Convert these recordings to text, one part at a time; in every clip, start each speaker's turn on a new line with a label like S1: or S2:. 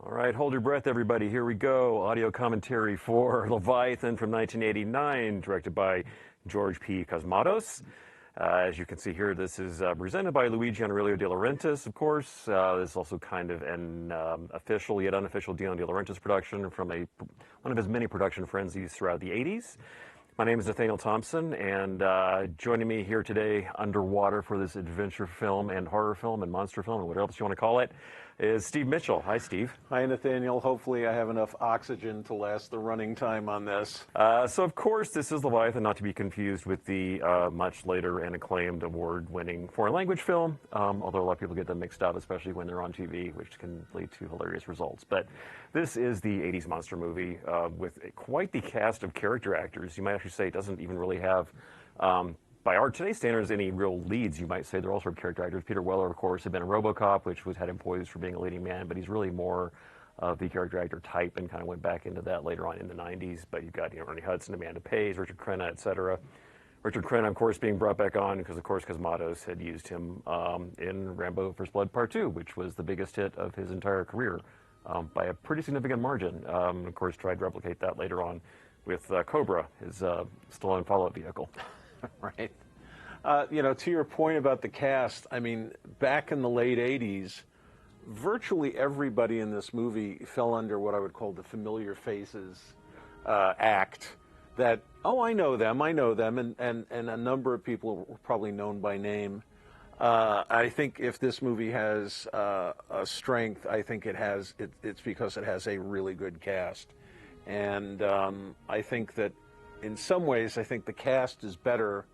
S1: All right, hold your breath, everybody. Here we go. Audio commentary for Leviathan from 1989, directed by George P. Cosmatos. As you can see here, this is presented by Luigi Aurelio De Laurentiis, of course. This is also kind of an official yet unofficial Dino De Laurentiis production from one of his many production frenzies throughout the 80s. My name is Nathaniel Thompson, and joining me here today underwater for this adventure film and horror film and monster film and whatever else you want to call it is Steve Mitchell. Hi, Steve.
S2: Hi, Nathaniel. Hopefully I have enough oxygen to last the running time on this.
S1: So, of course, this is Leviathan, not to be confused with the much later and acclaimed award-winning foreign language film, although a lot of people get them mixed up, especially when they're on TV, which can lead to hilarious results. But this is the 80s monster movie with quite the cast of character actors. You might actually say it doesn't even really have... by our today's standards, any real leads, you might say. They're all sort of character actors. Peter Weller, of course, had been in RoboCop, which had him poised for being a leading man, but he's really more of the character actor type and kind of went back into that later on in the 90s. But you've got Ernie Hudson, Amanda Pays, Richard Crenna, etc. Richard Crenna, of course, being brought back on because, of course, Cosmatos had used him in Rambo First Blood Part 2, which was the biggest hit of his entire career by a pretty significant margin. Of course, tried to replicate that later on with Cobra, his Stallone follow-up vehicle.
S2: Right. To your point about the cast, I mean, back in the late 80s, virtually everybody in this movie fell under what I would call the familiar faces act. That, oh, I know them, and a number of people were probably known by name. I think if this movie has a strength, I think it's because it has a really good cast. And I think that in some ways, I think the cast is better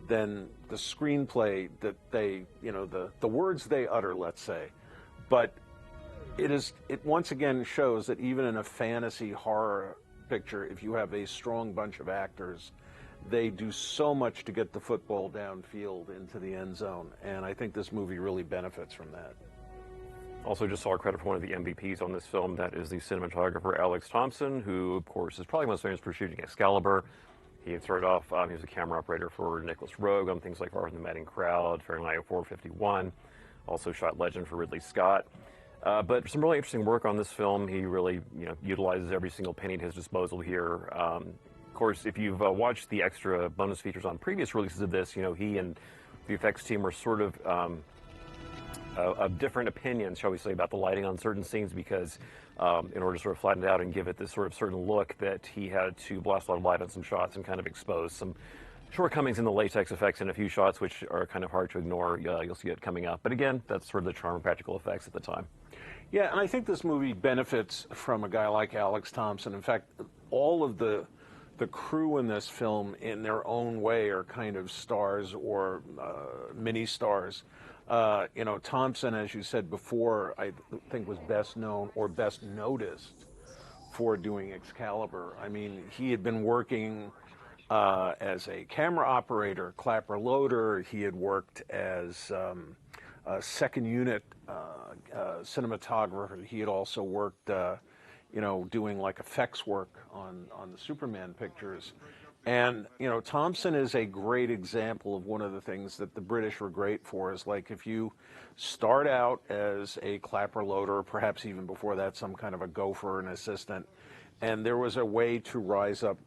S2: than the screenplay that they, the words they utter, let's say. But it once again shows that even in a fantasy horror picture, if you have a strong bunch of actors, they do so much to get the football downfield into the end zone. And I think this movie really benefits from that.
S1: Also, just saw a credit for one of the MVPs on this film. That is the cinematographer Alex Thompson, who, of course, is probably most famous for shooting Excalibur. He had started off, he was a camera operator for Nicholas Roeg on things like Far from the Madding Crowd, Fahrenheit 451. Also shot Legend for Ridley Scott. But some really interesting work on this film. He really, utilizes every single penny at his disposal here. Of course, if you've watched the extra bonus features on previous releases of this, he and the effects team were sort of different opinions, shall we say, about the lighting on certain scenes because in order to sort of flatten it out and give it this sort of certain look that he had to blast a lot of light on some shots and kind of expose some shortcomings in the latex effects in a few shots, which are kind of hard to ignore. You'll see it coming up. But again, that's sort of the charm of practical effects at the time.
S2: Yeah, and I think this movie benefits from a guy like Alex Thompson. In fact, all of the crew in this film, in their own way, are kind of stars or mini stars. Thompson, as you said before, I think was best known or best noticed for doing Excalibur. I mean, he had been working as a camera operator, clapper loader. He had worked as a second unit cinematographer. He had also worked, doing like effects work on the Superman pictures. And, Thompson is a great example of one of the things that the British were great for is like if you start out as a clapper loader, perhaps even before that, some kind of a gopher, an assistant, and there was a way to rise up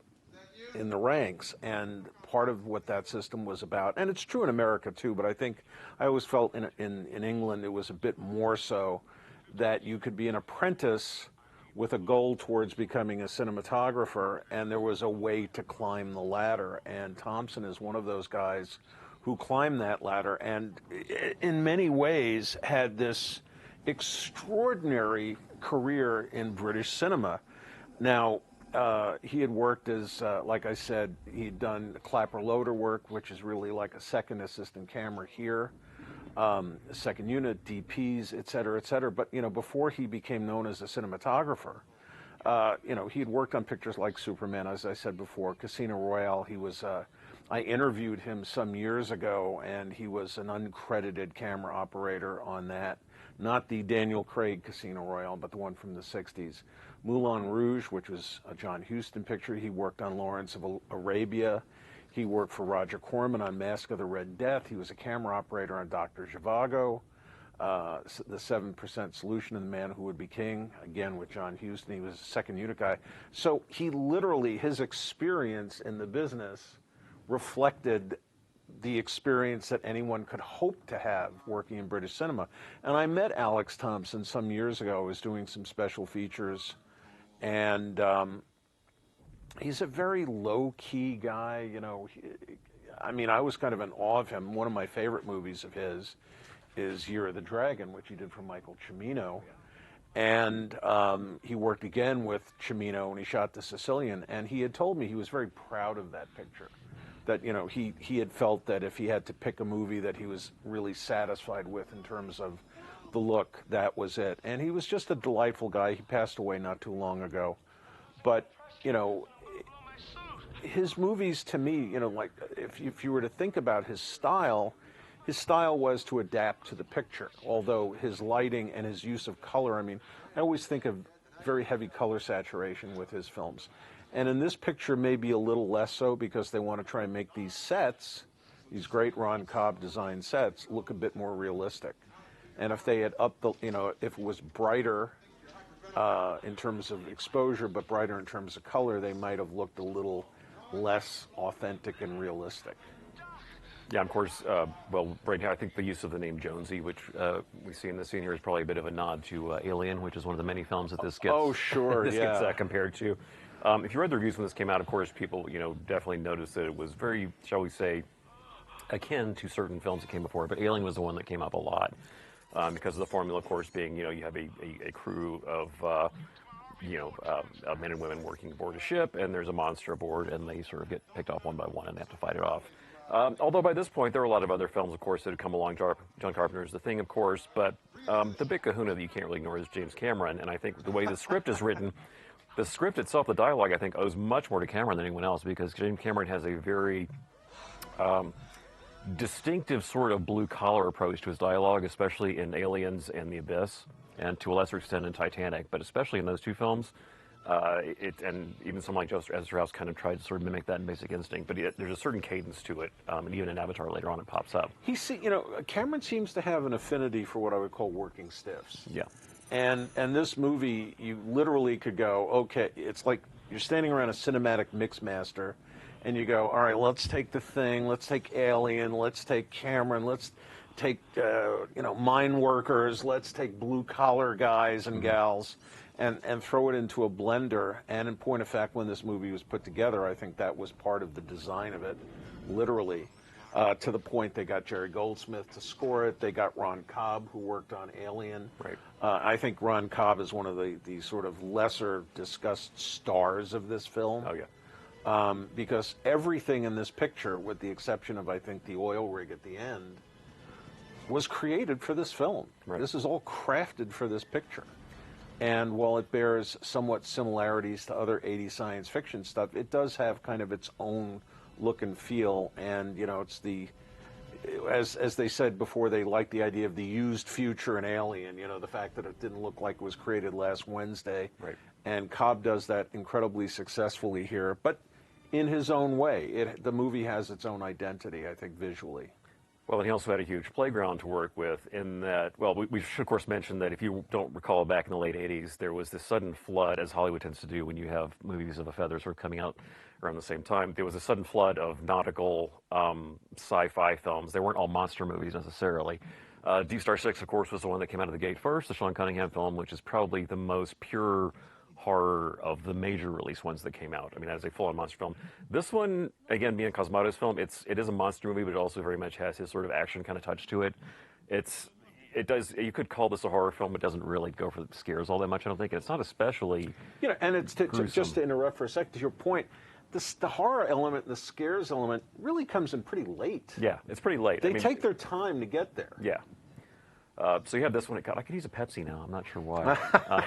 S2: in the ranks. And part of what that system was about, and it's true in America too, but I think I always felt in England it was a bit more so that you could be an apprentice with a goal towards becoming a cinematographer, and there was a way to climb the ladder. And Thompson is one of those guys who climbed that ladder and in many ways had this extraordinary career in British cinema. Now, he had worked as, like I said, he'd done clapper loader work, which is really like a second assistant camera here. Second unit, DPs, et cetera, et cetera. But, before he became known as a cinematographer, he had worked on pictures like Superman, as I said before, Casino Royale. He was, I interviewed him some years ago, and he was an uncredited camera operator on that. Not the Daniel Craig Casino Royale, but the one from the 60s. Moulin Rouge, which was a John Huston picture. He worked on Lawrence of Arabia. He worked for Roger Corman on Mask of the Red Death. He was a camera operator on Dr. Zhivago. the 7% Solution and the Man Who Would Be King, again with John Huston. He was a second unit guy. So he literally, his experience in the business reflected the experience that anyone could hope to have working in British cinema. And I met Alex Thompson some years ago. I was doing some special features, and he's a very low-key guy. You know, I mean, I was kind of in awe of him. One of my favorite movies of his is Year of the Dragon, which he did for Michael Cimino. And he worked again with Cimino, and he shot The Sicilian. And he had told me he was very proud of that picture. That, you know, he had felt that if he had to pick a movie that he was really satisfied with in terms of the look, that was it. And he was just a delightful guy. He passed away not too long ago. But, you know, his movies to me, you know, like if you were to think about his style was to adapt to the picture. Although his lighting and his use of color, I mean, I always think of very heavy color saturation with his films. And in this picture, maybe a little less so, because they want to try and make these sets, these great Ron Cobb designed sets, look a bit more realistic. And if they had upped the, you know, if it was brighter in terms of exposure, but brighter in terms of color, they might have looked a little less authentic and realistic.
S1: Yeah, of course. Well, right now, I think the use of the name Jonesy, which we see in the scene here, is probably a bit of a nod to Alien, which is one of the many films that this gets.
S2: Oh, sure,
S1: this
S2: yeah.
S1: gets compared to. If you read the reviews when this came out, of course, people, you know, definitely noticed that it was very, shall we say, akin to certain films that came before. But Alien was the one that came up a lot because of the formula, of course, being, you know, you have a crew of men and women working aboard a ship, and there's a monster aboard, and they sort of get picked off one by one, and they have to fight it off. Although by this point, there are a lot of other films, of course, that had come along. John Carpenter's The Thing, of course, but the big kahuna that you can't really ignore is James Cameron. And I think the way the script is written, the script itself, the dialogue, I think, owes much more to Cameron than anyone else, because James Cameron has a very distinctive sort of blue-collar approach to his dialogue, especially in Aliens and The Abyss, and to a lesser extent in Titanic, but especially in those two films. And even someone like Ezra House kind of tried to sort of mimic that in Basic Instinct, but there's a certain cadence to it, and even in Avatar later on it pops up.
S2: Cameron seems to have an affinity for what I would call working stiffs.
S1: Yeah.
S2: And this movie, you literally could go, okay, it's like you're standing around a cinematic mix master, and you go, all right, let's take The Thing, let's take Alien, let's take Cameron, let's take mine workers, let's take blue collar guys and gals, and throw it into a blender. And in point of fact, when this movie was put together, I think that was part of the design of it, literally. To the point they got Jerry Goldsmith to score it. They got Ron Cobb, who worked on Alien.
S1: Right.
S2: I think Ron Cobb is one of the sort of lesser discussed stars of this film.
S1: Oh, yeah.
S2: Because everything in this picture, with the exception of, I think, the oil rig at the end, was created for this film.
S1: Right.
S2: This is all crafted for this picture. And while it bears somewhat similarities to other 80s science fiction stuff, it does have kind of its own look and feel. And, you know, it's as they said before, they liked the idea of the used future in Alien, you know, the fact that it didn't look like it was created last Wednesday.
S1: Right.
S2: And Cobb does that incredibly successfully here, but in his own way. The movie has its own identity, I think, visually.
S1: Well, and he also had a huge playground to work with in that, well, we should, of course, mention that if you don't recall, back in the late 80s, there was this sudden flood, as Hollywood tends to do when you have movies of a feather sort of coming out around the same time. There was a sudden flood of nautical sci-fi films. They weren't all monster movies necessarily. Deep Star Six, of course, was the one that came out of the gate first, the Sean Cunningham film, which is probably the most pure horror of the major release ones that came out. I mean, as a full-on monster film. This one, again, being a Cosmato's film, it is a monster movie, but it also very much has his sort of action kind of touch to it. You could call this a horror film. It doesn't really go for the scares all that much, I don't think. It's not especially
S2: and it's just to interrupt for a second, to your point, the horror element, the scares element, really comes in pretty late.
S1: Yeah, it's pretty late.
S2: They take their time to get there.
S1: Yeah. So you have this one. God, I could use a Pepsi now. I'm not sure why.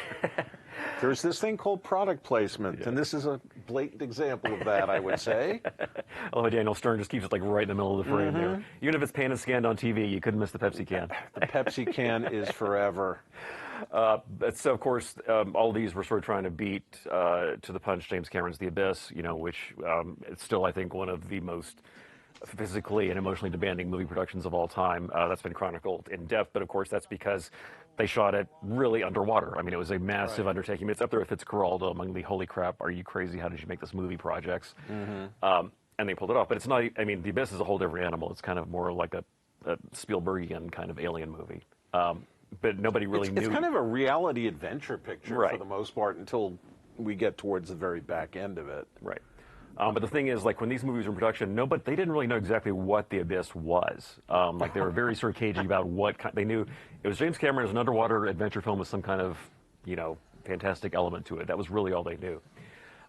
S2: There's this thing called product placement, and this is a blatant example of that, I would say.
S1: I love how Daniel Stern just keeps it like right in the middle of the frame there. Even if it's pan and scanned on TV, you couldn't miss the Pepsi can.
S2: The Pepsi can is forever.
S1: So, of course, all these were sort of trying to beat to the punch James Cameron's The Abyss, which it's still, I think, one of the most physically and emotionally demanding movie productions of all time. That's been chronicled in depth, but of course that's because they shot it really underwater. I mean, it was a massive undertaking. It's up there with Fitzcarraldo among the holy crap, are you crazy? How did you make this movie projects? And they pulled it off. But it's not, I mean, The Abyss is a whole different animal. It's kind of more like a Spielbergian kind of alien movie. But nobody really knew.
S2: It's kind of a reality adventure picture for the most part until we get towards the very back end of it.
S1: Right. But the thing is, like, when these movies were in production, they didn't really know exactly what The Abyss was. Like, they were very sort of cagey about what they knew. It was James Cameron as an underwater adventure film with some kind of, you know, fantastic element to it. That was really all they knew.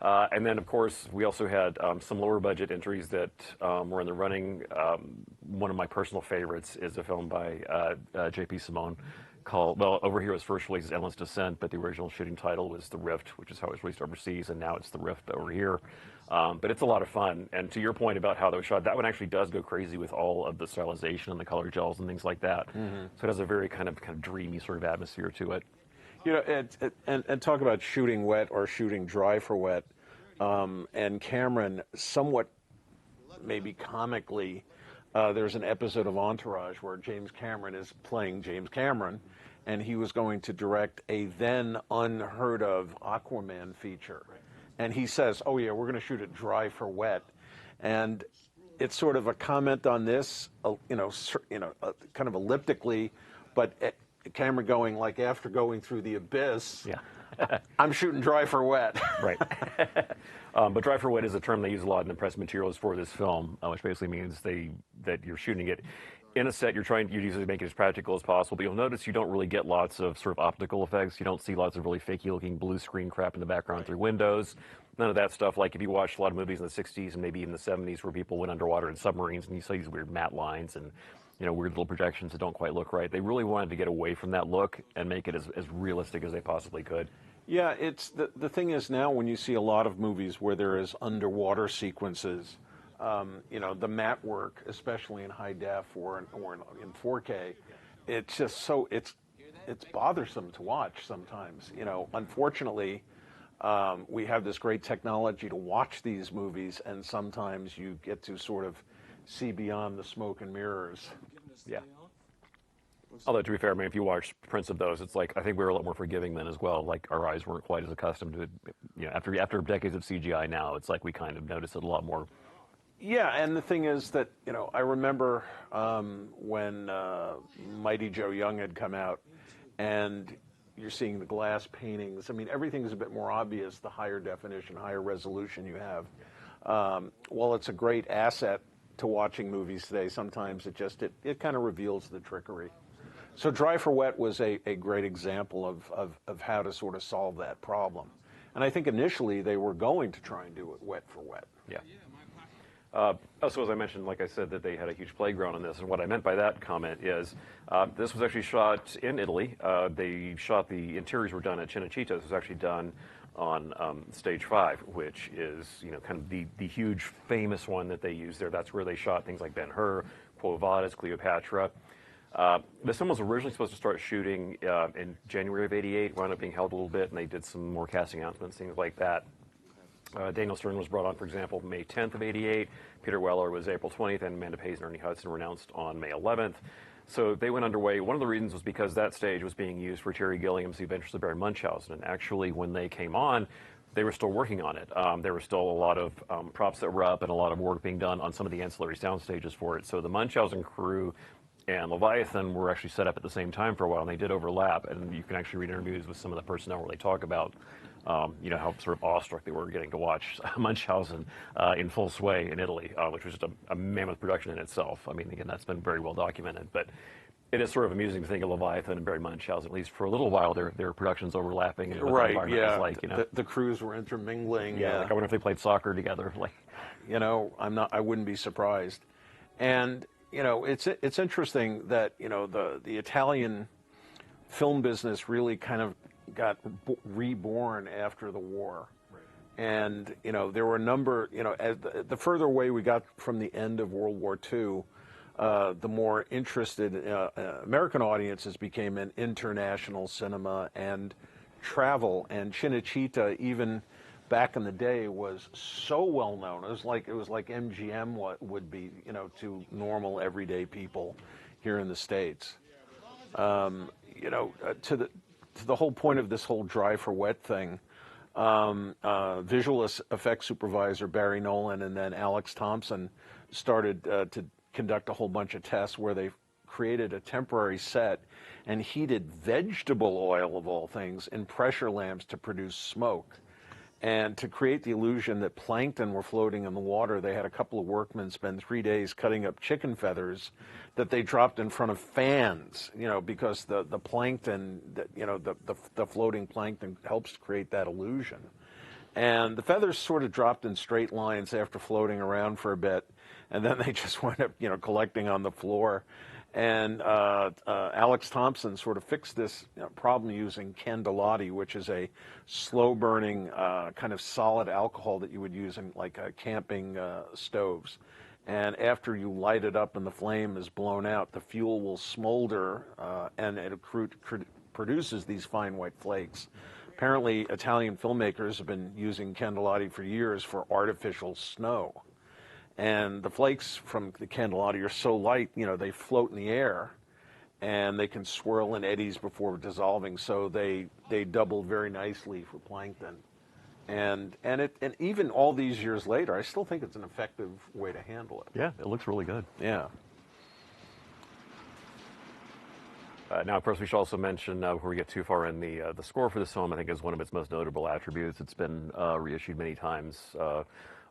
S1: And then, of course, we also had some lower budget entries that were in the running. One of my personal favorites is a film by J.P. Simone called, well, over here it was first released as Endless Descent, but the original shooting title was The Rift, which is how it was released overseas, and now it's The Rift over here. But it's a lot of fun. And to your point about how they were shot, that one actually does go crazy with all of the stylization and the color gels and things like that. So it has a very kind of dreamy sort of atmosphere to it.
S2: You know, and talk about shooting wet or shooting dry for wet. And Cameron, somewhat maybe comically, there's an episode of Entourage where James Cameron is playing James Cameron, and he was going to direct a then unheard of Aquaman feature. And he says, oh yeah, we're going to shoot it dry for wet. And it's sort of a comment on this, kind of elliptically, but Cameron going, like, after going through The Abyss, I'm shooting dry for wet.
S1: Right. But dry for wet is a term they use a lot in the press materials for this film, which basically means that you're shooting it in a set. You usually make it as practical as possible, but you'll notice you don't really get lots of sort of optical effects. You don't see lots of really fakey looking blue screen crap in the background through windows. None of that stuff. Like if you watch a lot of movies in the 60s and maybe even the 70s where people went underwater in submarines and you see these weird matte lines and, you know, weird little projections that don't quite look right. They really wanted to get away from that look and make it as realistic as they possibly could.
S2: Yeah, it's the thing is now when you see a lot of movies where there is underwater sequences, you know, the matte work, especially in high def or in 4K, it's just so it's bothersome to watch sometimes. You know, unfortunately, we have this great technology to watch these movies, and sometimes you get to sort of see beyond the smoke and mirrors.
S1: Yeah. Although, to be fair, I mean, if you watch prints of those, it's like, I think we were a lot more forgiving then as well. Like, our eyes weren't quite as accustomed to it. You know, after decades of CGI now, it's like we kind of notice it a lot more.
S2: Yeah, and the thing is that, you know, I remember when Mighty Joe Young had come out, and you're seeing the glass paintings. I mean, everything's a bit more obvious the higher definition, higher resolution you have. While it's a great asset to watching movies today, sometimes it kind of reveals the trickery. So Dry for Wet was a great example of how to sort of solve that problem. And I think initially they were going to try and do it wet for wet.
S1: Yeah. So as I mentioned, like I said, that they had a huge playground on this. And what I meant by that comment is this was actually shot in Italy. The interiors were done at Cinecittà. This was actually done on Stage 5, which is, you know, kind of the huge famous one that they use there. That's where they shot things like Ben-Hur, Quo Vadis, Cleopatra. This film was originally supposed to start shooting in January of '88, wound up being held a little bit, and they did some more casting announcements, things like that. Daniel Stern was brought on, for example, May 10th of '88. Peter Weller was April 20th, and Amanda Pays and Ernie Hudson were announced on May 11th. So they went underway. One of the reasons was because that stage was being used for Terry Gilliam's The Adventures of Baron Munchausen, and actually when they came on, they were still working on it. There were still a lot of props that were up and a lot of work being done on some of the ancillary sound stages for it. So the Munchausen crew and Leviathan were actually set up at the same time for a while, and they did overlap. And you can actually read interviews with some of the personnel where they talk about, you know, how sort of awestruck they were getting to watch Munchausen in full sway in Italy, which was just a mammoth production in itself. I mean, again, that's been very well documented, but it is sort of amusing to think of Leviathan and Barry Munchausen, at least for a little while, their productions overlapping. And what the environment was like, you know.
S2: The crews were intermingling.
S1: Yeah, like I wonder if they played soccer together. Like,
S2: you know, I wouldn't be surprised. And you know, it's interesting that, you know, the Italian film business really kind of got reborn after the war. Right. And, you know, there were a number, you know, as the further away we got from the end of World War II, the more interested American audiences became in international cinema and travel. And Cinecittà, even back in the day was so well known. It was like MGM would be, you know, to normal everyday people here in the States. You know, to the whole point of this whole dry for wet thing, visual effects supervisor Barry Nolan and then Alex Thompson started to conduct a whole bunch of tests where they created a temporary set and heated vegetable oil, of all things, in pressure lamps to produce smoke. And to create the illusion that plankton were floating in the water, they had a couple of workmen spend 3 days cutting up chicken feathers that they dropped in front of fans, you know, because the plankton, you know, the floating plankton helps to create that illusion. And the feathers sort of dropped in straight lines after floating around for a bit, and then they just wound up, you know, collecting on the floor. And Alex Thompson sort of fixed this problem using candelati, which is a slow-burning kind of solid alcohol that you would use in like camping stoves. And after you light it up and the flame is blown out, the fuel will smolder and it produces these fine white flakes. Apparently, Italian filmmakers have been using candelati for years for artificial snow. And the flakes from the candelati are so light, you know, they float in the air and they can swirl in eddies before dissolving. So they double very nicely for plankton. And even all these years later, I still think it's an effective way to handle it.
S1: Yeah, it looks really good.
S2: Yeah.
S1: Now, of course, we should also mention, before we get too far in, the score for this film, I think, is one of its most notable attributes. It's been reissued many times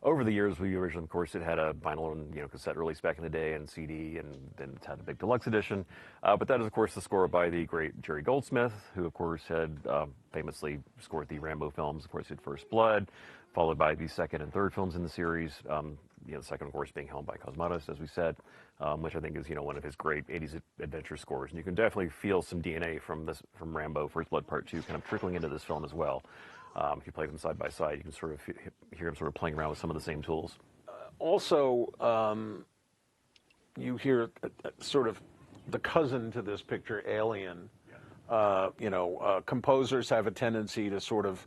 S1: over the years. We originally, of course, it had a vinyl and cassette release back in the day, and CD, and then it's had a big deluxe edition. But that is, of course, the score by the great Jerry Goldsmith, who, of course, had famously scored the Rambo films. Of course, he had First Blood, followed by the second and third films in the series. The second, of course, being helmed by Cosmatos, as we said, which I think is, one of his great 80s adventure scores. And you can definitely feel some DNA from Rambo, First Blood Part 2, kind of trickling into this film as well. If you play them side by side, you can sort of hear him sort of playing around with some of the same tools.
S2: Also, you hear sort of the cousin to this picture, Alien. Composers have a tendency to sort of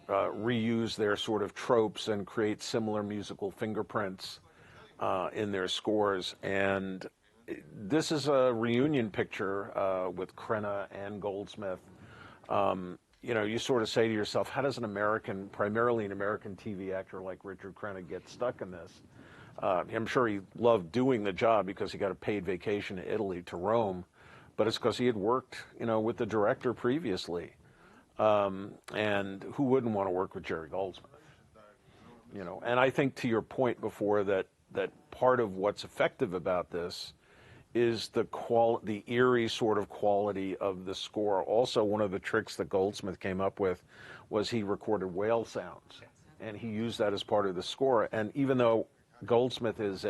S2: reuse their sort of tropes and create similar musical fingerprints in their scores. And this is a reunion picture with Crenna and Goldsmith. You sort of say to yourself, how does primarily an American TV actor like Richard Crenna get stuck in this? I'm sure he loved doing the job because he got a paid vacation to Italy, to Rome, but it's because he had worked, with the director previously. And who wouldn't want to work with Jerry Goldsmith? And I think, to your point before, that part of what's effective about this is the eerie sort of quality of the score. Also, one of the tricks that Goldsmith came up with was he recorded whale sounds, and he used that as part of the score. And even though Goldsmith is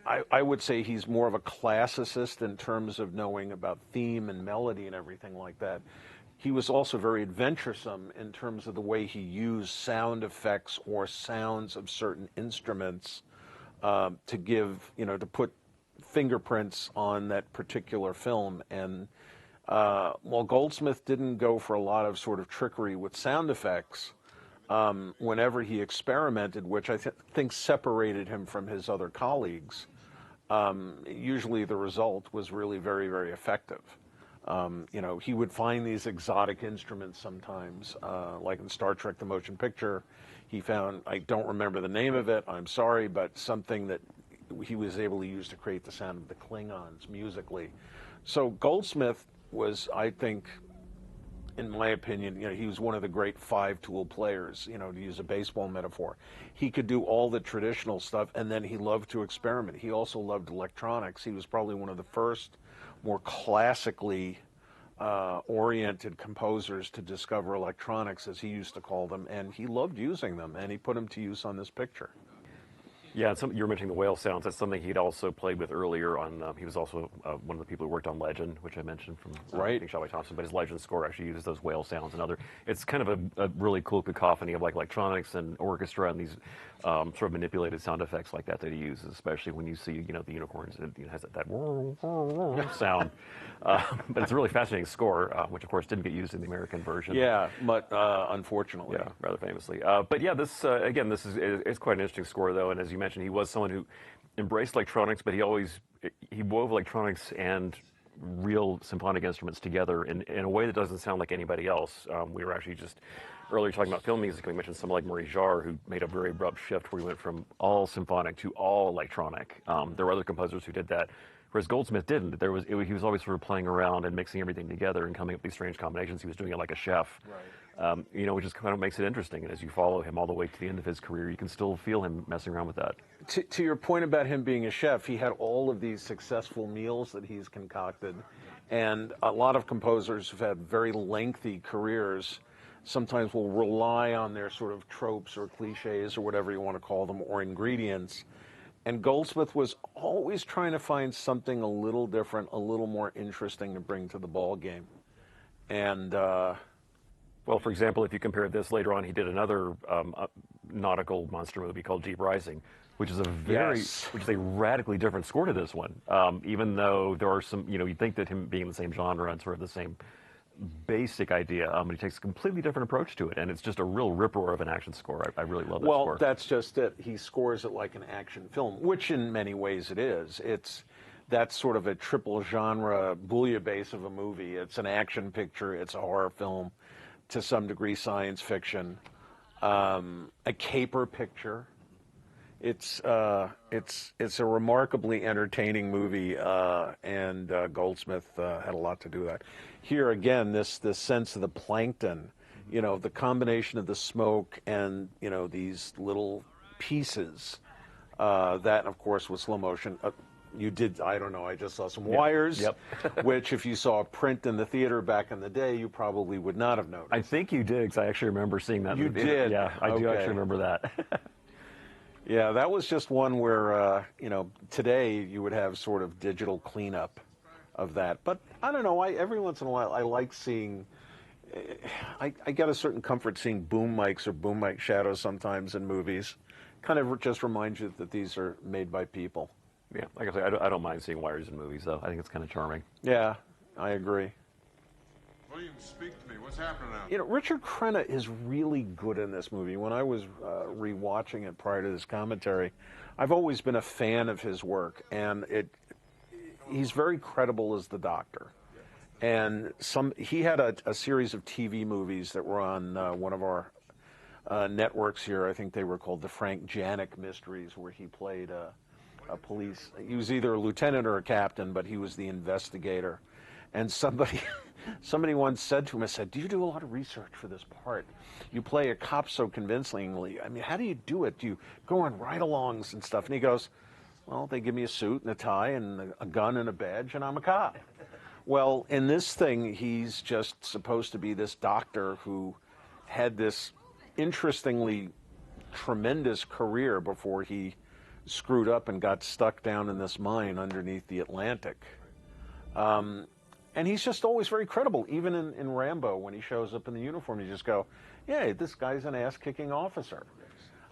S2: I would say he's more of a classicist in terms of knowing about theme and melody and everything like that, he was also very adventuresome in terms of the way he used sound effects or sounds of certain instruments to give, to put fingerprints on that particular film. And while Goldsmith didn't go for a lot of sort of trickery with sound effects, whenever he experimented, which I think separated him from his other colleagues, usually the result was really very, very effective. He would find these exotic instruments sometimes, like in Star Trek The Motion Picture. He found, I don't remember the name of it, I'm sorry, but something that he was able to use to create the sound of the Klingons musically. So Goldsmith was, I think, in my opinion, he was one of the great five-tool players, to use a baseball metaphor. He could do all the traditional stuff, and then he loved to experiment. He also loved electronics. He was probably one of the first more classically oriented composers to discover electronics, as he used to call them, and he loved using them, and he put them to use on this picture.
S1: Yeah, and you were mentioning the whale sounds. That's something he'd also played with earlier on. He was also one of the people who worked on Legend, which I mentioned from being shot by Thompson. But his Legend score actually uses those whale sounds and other. It's kind of a really cool cacophony of like electronics and orchestra and these sort of manipulated sound effects like that he uses, especially when you see the unicorns. It has that sound. But it's a really fascinating score, which of course didn't get used in the American version.
S2: Yeah, but unfortunately.
S1: Yeah, rather famously. But yeah, this again, this is quite an interesting score though, and as you mentioned, he was someone who embraced electronics, but he wove electronics and real symphonic instruments together in a way that doesn't sound like anybody else. We were actually just earlier talking about film music. We mentioned someone like Maurice Jarre, who made a very abrupt shift where he went from all symphonic to all electronic. There were other composers who did that. Whereas Goldsmith didn't. He was always sort of playing around and mixing everything together and coming up with these strange combinations. He was doing it like a chef, which just kind of makes it interesting. And as you follow him all the way to the end of his career, you can still feel him messing around with that.
S2: To your point about him being a chef, he had all of these successful meals that he's concocted. And a lot of composers who've had very lengthy careers sometimes will rely on their sort of tropes or cliches or whatever you want to call them, or ingredients. And Goldsmith was always trying to find something a little different, a little more interesting to bring to the ball game. And
S1: well, for example, if you compare this later on, he did another nautical monster movie called Deep Rising, which is which is a radically different score to this one. Even though there are some, you'd think that him being in the same genre and sort of the same basic idea, but he takes a completely different approach to it, and it's just a real rip-roar of an action score. I really love that score.
S2: Well, that's just it. He scores it like an action film, which in many ways it is. That's sort of a triple genre bouillabaisse of a movie. It's an action picture, it's a horror film, to some degree science fiction, a caper picture. It's a remarkably entertaining movie, and Goldsmith had a lot to do with that. Here again, this sense of the plankton, the combination of the smoke and these little pieces, that of course was slow motion. You did, I don't know, I just saw some wires, which if you saw a print in the theater back in the day, you probably would not have noticed.
S1: I think you did, because I actually remember seeing that.
S2: You did?
S1: Yeah, I do actually remember that.
S2: Yeah, that was just one where, today you would have sort of digital cleanup of that. But I don't know, every once in a while I like seeing, I get a certain comfort seeing boom mics or boom mic shadows sometimes in movies. Kind of just reminds you that these are made by people.
S1: Yeah, like I say, I don't mind seeing wires in movies, though. I think it's kind of charming.
S2: Yeah, I agree.
S3: William, speak to me. What's happening now?
S2: Richard Crenna is really good in this movie. When I was rewatching it prior to this commentary, I've always been a fan of his work, and he's very credible as the Doctor. And he had a series of TV movies that were on one of our networks here. I think they were called the Frank Janik Mysteries, where he played a police. He was either a lieutenant or a captain, but he was the investigator. And somebody once said to him, I said, do you do a lot of research for this part? You play a cop so convincingly. I mean, how do you do it? Do you go on ride-alongs and stuff? And he goes, well, they give me a suit and a tie and a gun and a badge, and I'm a cop. Well, in this thing, he's just supposed to be this doctor who had this interestingly tremendous career before he screwed up and got stuck down in this mine underneath the Atlantic. And he's just always very credible. Even in Rambo, when he shows up in the uniform, you just go, yeah, this guy's an ass-kicking officer.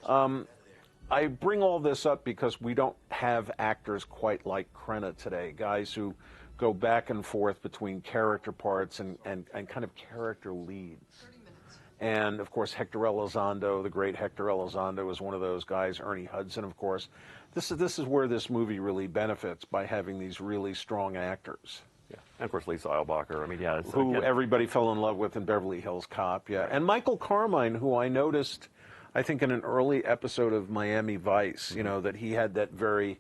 S2: I bring all this up because we don't have actors quite like Crenna today, guys who go back and forth between character parts and kind of character leads. And, of course, Hector Elizondo, the great Hector Elizondo, is one of those guys. Ernie Hudson, of course. This is where this movie really benefits, by having these really strong actors.
S1: Yeah, and of course Lisa Eilbacher. I mean, yeah,
S2: who everybody fell in love with in Beverly Hills Cop. Yeah, and Michael Carmine, who I noticed, I think in an early episode of Miami Vice, that he had that very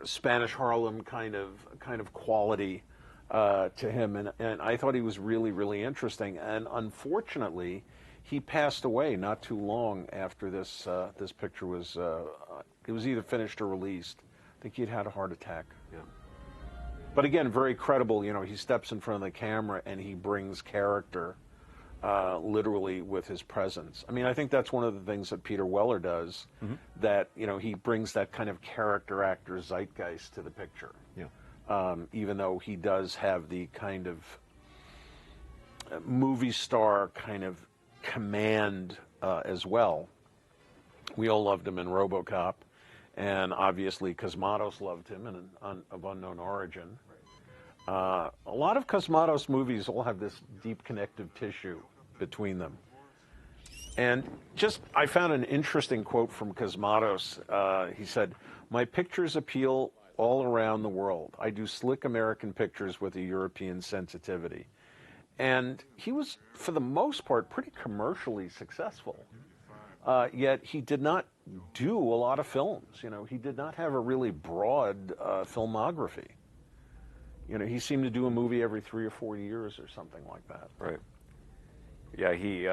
S2: Spanish Harlem kind of quality to him, and I thought he was really, really interesting. And unfortunately, he passed away not too long after this picture was it was either finished or released. I think he'd had a heart attack.
S1: Yeah.
S2: But again, very credible. He steps in front of the camera and he brings character literally with his presence. I mean, I think that's one of the things that Peter Weller does, that, you know, he brings that kind of character actor zeitgeist to the picture.
S1: Yeah.
S2: Even though he does have the kind of movie star kind of command as well. We all loved him in RoboCop, and obviously Cosmatos loved him in of Unknown Origin. A lot of Cosmatos movies all have this deep connective tissue between them. And I found an interesting quote from Cosmatos. He said, "My pictures appeal all around the world. I do slick American pictures with a European sensitivity." And he was, for the most part, pretty commercially successful. Yet he did not do a lot of films. You know, he did not have a really broad filmography. You know, he seemed to do a movie every 3 or 4 years or something like that.
S1: Right. Yeah, he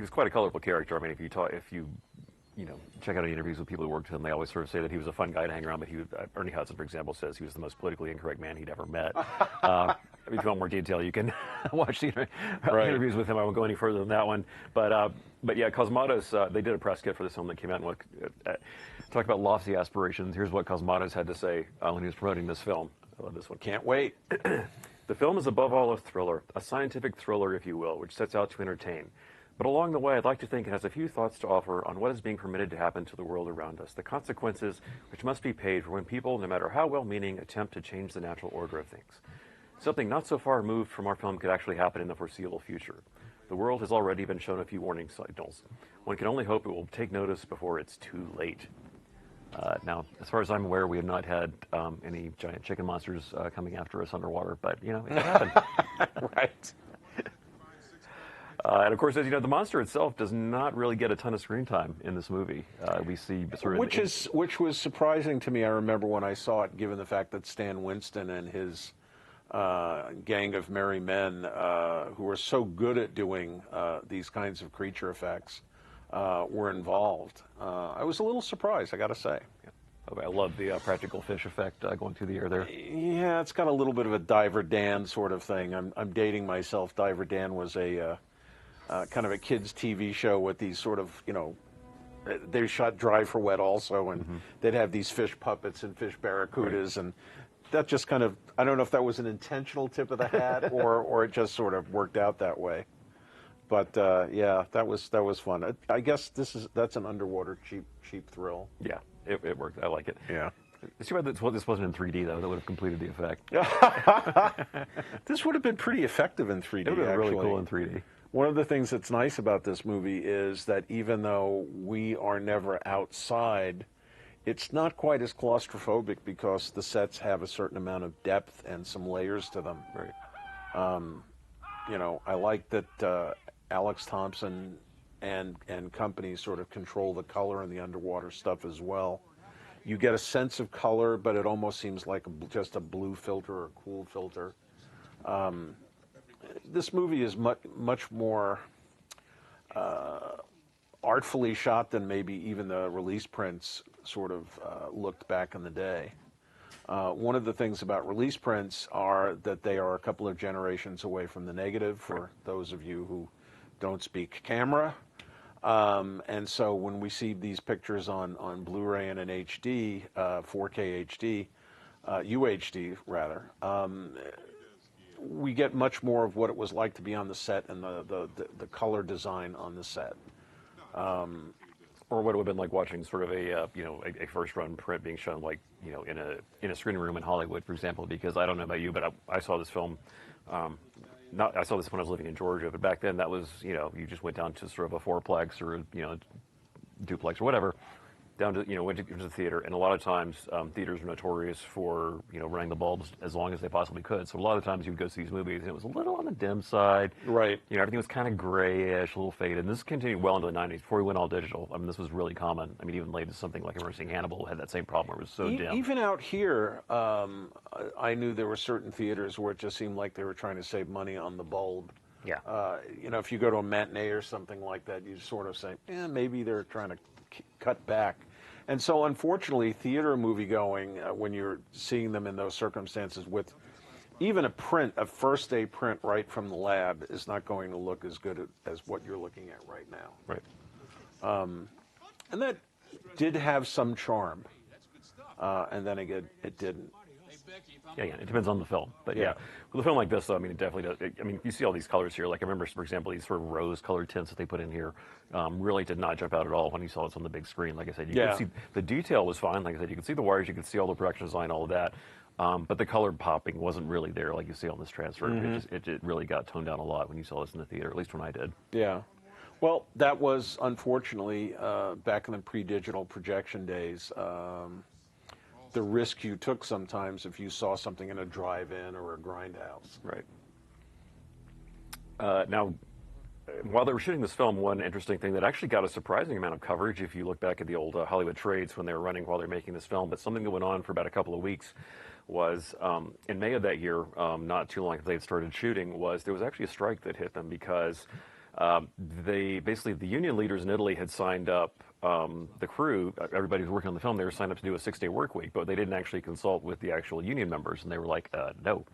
S1: was quite a colorful character. I mean, if you check out any interviews with people who worked with him, they always sort of say that he was a fun guy to hang around. But Ernie Hudson, for example, says he was the most politically incorrect man he'd ever met. If you want more detail, you can watch the interviews with him. I won't go any further than that one. But yeah, Cosmatos, they did a press kit for this film that came out and talked about lofty aspirations. Here's what Cosmatos had to say when he was promoting this film. I love this one.
S2: Can't wait.
S1: The film is above all a thriller, a scientific thriller, if you will, which sets out to entertain. But along the way, I'd like to think it has a few thoughts to offer on what is being permitted to happen to the world around us, the consequences which must be paid for when people, no matter how well-meaning, attempt to change the natural order of things. Something not so far removed from our film could actually happen in the foreseeable future. The world has already been shown a few warning signals. One can only hope it will take notice before it's too late. Now, as far as I'm aware, we have not had any giant chicken monsters coming after us underwater, but, you know, it could happen.
S2: Right.
S1: And of course, as you know, the monster itself does not really get a ton of screen time in this movie. We see sort of
S2: which was surprising to me. I remember when I saw it, given the fact that Stan Winston and his gang of merry men, who were so good at doing these kinds of creature effects, were involved. I was a little surprised, I got to say.
S1: I love the practical fish effect going through the air there.
S2: Yeah, it's got a little bit of a Diver Dan sort of thing. I'm dating myself. Diver Dan was a kind of a kids' TV show with these sort of, you know, they shot Dry for Wet also, and they'd have these fish puppets and fish barracudas, and that just kind of, I don't know if that was an intentional tip of the hat or it just sort of worked out that way. But yeah, that was fun. I guess that's an underwater cheap thrill.
S1: Yeah, it worked. I like it.
S2: Yeah.
S1: It's too bad this wasn't in 3D though. That would have completed the effect.
S2: This would have been pretty effective in 3D.
S1: It would have been really cool in 3D.
S2: One of the things that's nice about this movie is that even though we are never outside, it's not quite as claustrophobic because the sets have a certain amount of depth and some layers to them.
S1: Right.
S2: You know, I like that Alex Thompson and company sort of control the color in the underwater stuff as well. You get a sense of color, but it almost seems like just a blue filter or a cool filter. This movie is much more artfully shot than maybe even the release prints sort of looked back in the day. One of the things about release prints are that they are a couple of generations away from the negative, for those of you who don't speak camera. And so when we see these pictures on Blu-ray and in HD, 4K HD, UHD rather, we get much more of what it was like to be on the set and the color design on the set.
S1: Or what it would have been like watching sort of a first run print being shown, like, you know, in a screening room in Hollywood, for example. Because I don't know about you, but I saw this film. I saw this when I was living in Georgia, but back then that was, you know, you just went down to sort of a fourplex or, you know, duplex or whatever, down to, you know, went to the theater. And a lot of times theaters are notorious for, you know, running the bulbs as long as they possibly could. So a lot of times you would go see these movies and it was a little on the dim side.
S2: Right.
S1: You know, everything was kind of grayish, a little faded. And this continued well into the 90s before we went all digital. I mean, this was really common. I mean, even later something like Immersing Hannibal had that same problem where it was so dim.
S2: Even out here, I knew there were certain theaters where it just seemed like they were trying to save money on the bulb.
S1: Yeah.
S2: You know, if you go to a matinee or something like that, you sort of say, maybe they're trying to cut back. And so, unfortunately, theater movie going, when you're seeing them in those circumstances with even a first day print right from the lab is not going to look as good as what you're looking at right now.
S1: Right.
S2: And that did have some charm, and then again, it didn't.
S1: Yeah, it depends on the film. But yeah, with a film like this, though, I mean, it definitely does. I mean, you see all these colors here. Like, I remember, for example, these sort of rose-colored tints that they put in here really did not jump out at all when you saw this on the big screen. Like I said, you could see the detail was fine. Like I said, you could see the wires, you could see all the production design, all of that. But the color popping wasn't really there like you see on this transfer. It really got toned down a lot when you saw this in the theater, at least when I did.
S2: Yeah. Well, that was, unfortunately, back in the pre-digital projection days, the risk you took sometimes if you saw something in a drive-in or a grindhouse.
S1: Right. Now, while they were shooting this film, one interesting thing that actually got a surprising amount of coverage, if you look back at the old Hollywood trades when they were running while they were making this film, but something that went on for about a couple of weeks was in May of that year, not too long after they had started shooting, there was actually a strike that hit them because basically the union leaders in Italy had signed up the crew, everybody who was working on the film, they were signed up to do a 6-day work week, but they didn't actually consult with the actual union members, and they were like, no.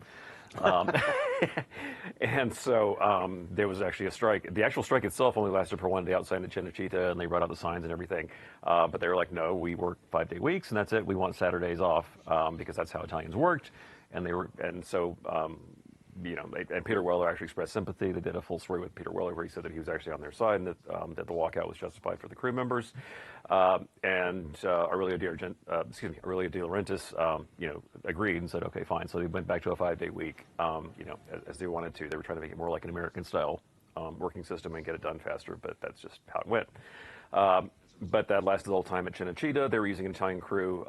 S1: And so there was actually a strike. The actual strike itself only lasted for one day outside of Cinecittà, and they brought out the signs and everything. But they were like, no, we work 5-day weeks, and that's it. We want Saturdays off because that's how Italians worked. And and Peter Weller actually expressed sympathy. They did a full story with Peter Weller where he said that he was actually on their side and that the walkout was justified for the crew members. Aurelio De Laurentiis, agreed and said, okay, fine. So they went back to a 5-day week, as they wanted to. They were trying to make it more like an American-style working system and get it done faster, but that's just how it went. But that lasted the whole time at Cinecittà. They were using an Italian crew.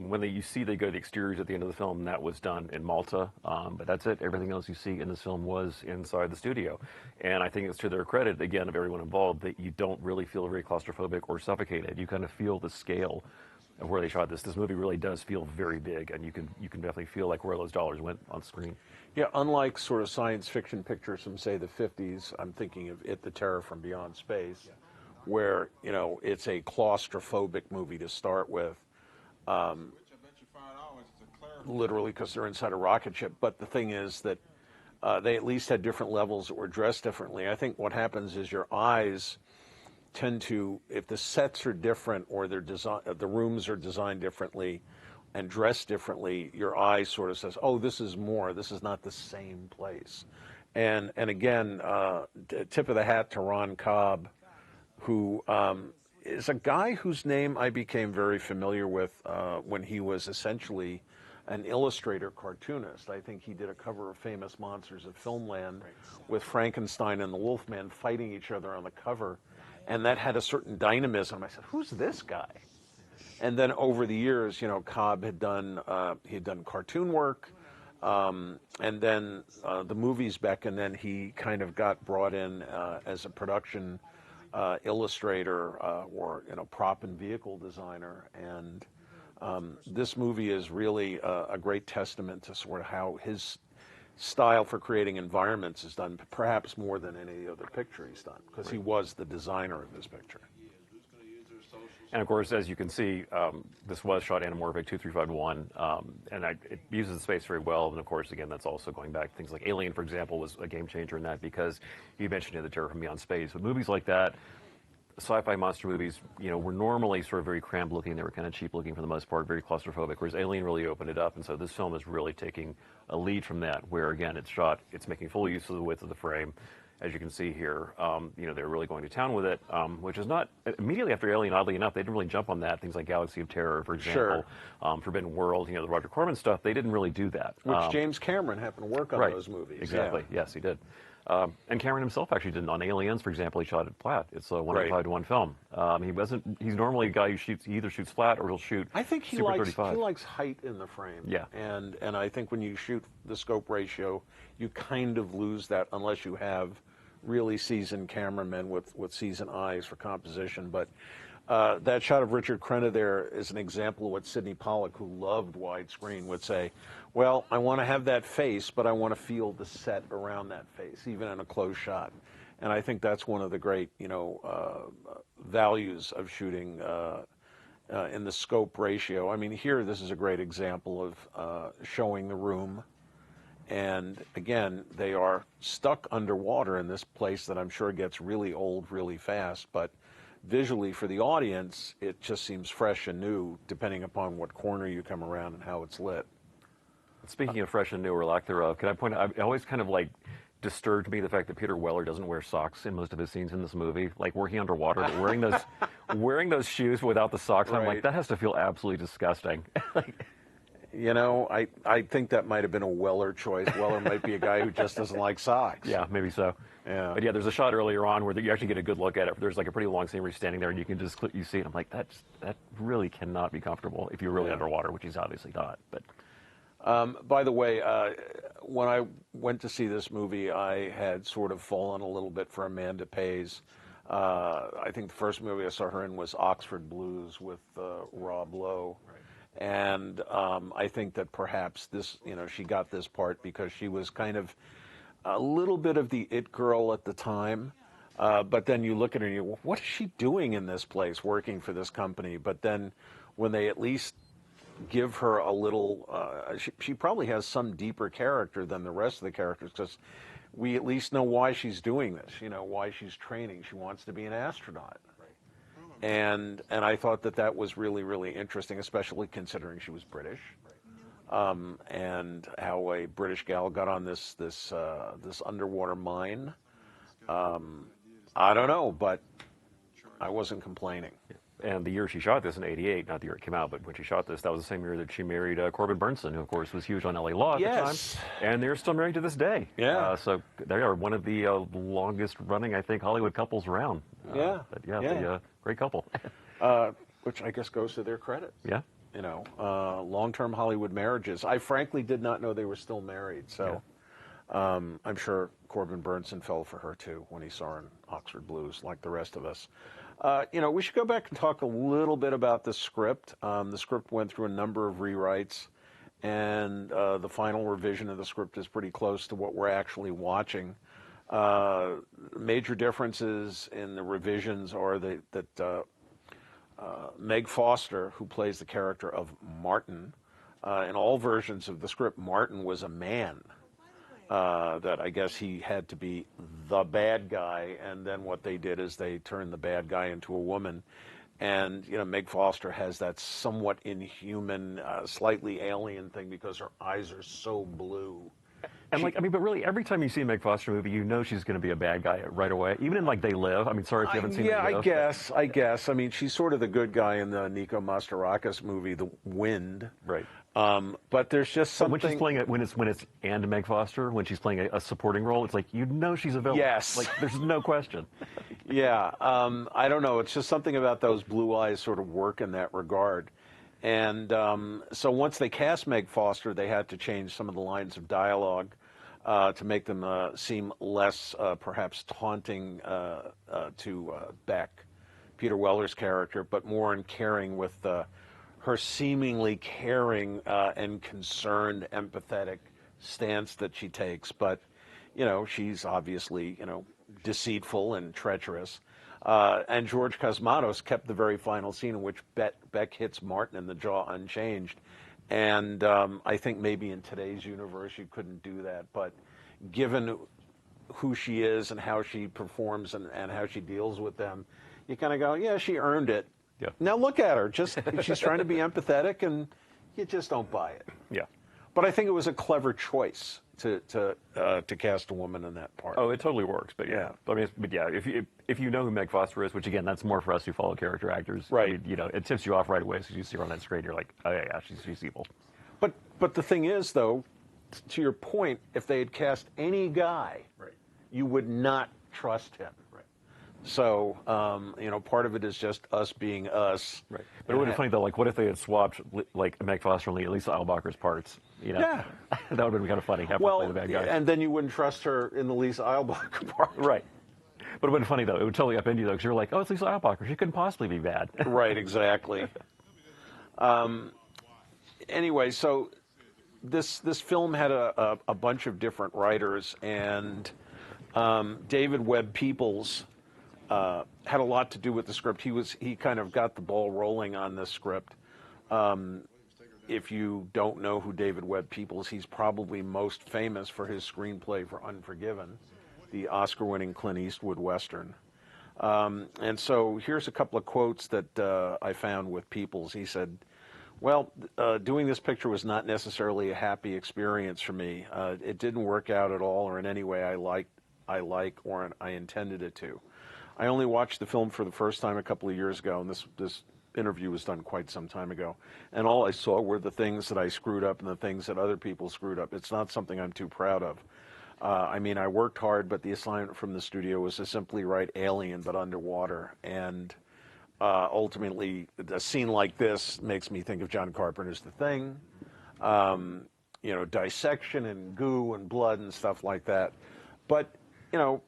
S1: When they go to the exteriors at the end of the film, that was done in Malta. But that's it. Everything else you see in this film was inside the studio. And I think it's to their credit, again, of everyone involved, that you don't really feel very claustrophobic or suffocated. You kind of feel the scale of where they shot this. This movie really does feel very big, and you can definitely feel like where those dollars went on screen.
S2: Yeah, unlike sort of science fiction pictures from, say, the 50s, I'm thinking of It, the Terror from Beyond Space, where, it's a claustrophobic movie to start with, literally because they're inside a rocket ship. But the thing is that they at least had different levels that were dressed differently. I think what happens is your eyes tend to, if the sets are different or the rooms are designed differently and dressed differently, your eye sort of says, oh, this is more, this is not the same place. And again, tip of the hat to Ron Cobb, who is a guy whose name I became very familiar with when he was essentially an illustrator cartoonist. I think he did a cover of Famous Monsters of Filmland with Frankenstein and the Wolfman fighting each other on the cover, and that had a certain dynamism. I said, who's this guy? And then over the years, Cobb had done cartoon work, and then the movies back, and then he kind of got brought in as a production illustrator or prop and vehicle designer, and this movie is really a great testament to sort of how his style for creating environments is done, perhaps more than any other picture he's done, because he was the designer of this picture.
S1: And of course, as you can see, this was shot anamorphic 2351, and it uses the space very well. And of course, again, that's also going back. Things like Alien, for example, was a game changer in that, because you mentioned The Terror from Beyond Space. But movies like that, sci-fi monster movies, were normally sort of very cramped looking. They were kind of cheap looking for the most part, very claustrophobic, whereas Alien really opened it up. And so this film is really taking a lead from that, where again, it's making full use of the width of the frame. As you can see here, they're really going to town with it, which is not immediately after Alien. Oddly enough, they didn't really jump on that. Things like Galaxy of Terror, for example, Forbidden World, the Roger Corman stuff. They didn't really do that.
S2: Which James Cameron happened to work on those movies.
S1: Exactly. Yeah. Yes, he did. And Cameron himself actually did on Aliens, for example. He shot it flat. It's a 1:5:1 film. He's normally a guy who either shoots flat or he'll shoot.
S2: I think he
S1: Super
S2: likes
S1: 35.
S2: he likes height in the frame.
S1: Yeah.
S2: And I think when you shoot the scope ratio, you kind of lose that unless you have really seasoned cameramen with seasoned eyes for composition. But that shot of Richard Crenna there is an example of what Sidney Pollack, who loved widescreen, would say. Well, I want to have that face, but I want to feel the set around that face, even in a close shot. And I think that's one of the great, values of shooting in the scope ratio. I mean, here, this is a great example of showing the room And again, they are stuck underwater in this place that I'm sure gets really old really fast, but visually for the audience, it just seems fresh and new, depending upon what corner you come around and how it's lit.
S1: Speaking of fresh and new or lack thereof, can I point out, it always kind of like disturbed me the fact that Peter Weller doesn't wear socks in most of his scenes in this movie, like working underwater, but wearing those shoes without the socks. I'm like, that has to feel absolutely disgusting.
S2: You know, I think that might have been a Weller choice. Weller might be a guy who just doesn't like socks.
S1: Yeah, maybe so.
S2: Yeah.
S1: But yeah, there's a shot earlier on where you actually get a good look at it. There's like a pretty long scene where he's standing there and you can just you see it. I'm like, that really cannot be comfortable if you're really underwater, which he's obviously not. But
S2: by the way, when I went to see this movie, I had sort of fallen a little bit for Amanda Pays. I think the first movie I saw her in was Oxford Blues with Rob Lowe. And I think that perhaps this, she got this part because she was kind of a little bit of the it girl at the time. But then you look at her and you go, what is she doing in this place working for this company? But then when they at least give her a little, she probably has some deeper character than the rest of the characters, because we at least know why she's doing this, why she's training. She wants to be an astronaut. And I thought that was really, really interesting, especially considering she was British, and how a British gal got on this underwater mine. I don't know, but I wasn't complaining.
S1: And the year she shot this in '88, not the year it came out, but when she shot this, that was the same year that she married Corbin Burnson, who of course was huge on LA Law at the time, and they're still married to this day.
S2: Yeah.
S1: So they are one of the longest running, I think, Hollywood couples around. Great couple.
S2: Which I guess goes to their credit.
S1: Yeah.
S2: Long-term Hollywood marriages. I frankly did not know they were still married. So I'm sure Corbin Burnson fell for her too when he saw her in Oxford Blues, like the rest of us. We should go back and talk a little bit about the script. The script went through a number of rewrites, and the final revision of the script is pretty close to what we're actually watching. Major differences in the revisions are that Meg Foster, who plays the character of Martin, in all versions of the script, Martin was a man. That I guess he had to be the bad guy, and then what they did is they turned the bad guy into a woman. And, Meg Foster has that somewhat inhuman, slightly alien thing because her eyes are so blue.
S1: And but really, every time you see a Meg Foster movie, she's going to be a bad guy right away. Even in They Live. Sorry if you haven't seen They Live.
S2: I guess. She's sort of the good guy in the Nico Mastarakis movie, The Wind.
S1: Right.
S2: But there's just something.
S1: When she's playing it, when it's and Meg Foster, when she's playing a supporting role, it's like she's a villain.
S2: Yes.
S1: There's no question.
S2: Yeah. I don't know. It's just something about those blue eyes sort of work in that regard. And so once they cast Meg Foster, they had to change some of the lines of dialogue to make them seem less, perhaps, taunting to Beck, Peter Weller's character, but more in caring with her seemingly caring and concerned, empathetic stance that she takes. But, she's obviously, deceitful and treacherous. And George Cosmatos kept the very final scene in which Beck hits Martin in the jaw unchanged. And I think maybe in today's universe you couldn't do that. But given who she is and how she performs and how she deals with them, you kind of go, yeah, she earned it.
S1: Yeah.
S2: Now look at her. She's trying to be empathetic, and you just don't buy it.
S1: Yeah.
S2: But I think it was a clever choice to cast a woman in that part.
S1: Oh, it totally works. But yeah, if you know who Meg Foster is, which again, that's more for us who follow character actors.
S2: Right.
S1: It tips you off right away. So you see her on that screen, you're like, oh yeah, she's evil.
S2: But the thing is, though, to your point, if they had cast any guy, you would not trust him. Right. So part of it is just us being us.
S1: Right. But it would have been funny though. What if they had swapped Meg Foster and Lisa Eilbacher's parts?
S2: Yeah.
S1: That would have been kind of funny. Have her play the bad guy.
S2: And then you wouldn't trust her in the Lisa Eilbacher part.
S1: Right. But it would have been funny though. It would totally upend you though, because you're like, oh, it's Lisa Eilbacher. She couldn't possibly be bad.
S2: Right. Exactly. Anyway, so this film had a bunch of different writers, and David Webb Peoples had a lot to do with the script. He kind of got the ball rolling on this script. if you don't know who David Webb Peoples, he's probably most famous for his screenplay for Unforgiven, the Oscar-winning Clint Eastwood Western. And so here's a couple of quotes that I found with Peoples. He said, well, doing this picture was not necessarily a happy experience for me. It didn't work out at all or in any way I like or I intended it to. I only watched the film for the first time a couple of years ago, and this interview was done quite some time ago, and all I saw were the things that I screwed up and the things that other people screwed up. It's not something I'm too proud of. I mean, I worked hard, but the assignment from the studio was to simply write Alien but underwater, and ultimately a scene like this makes me think of John Carpenter's The Thing, you know, dissection and goo and blood and stuff like that. But, you know,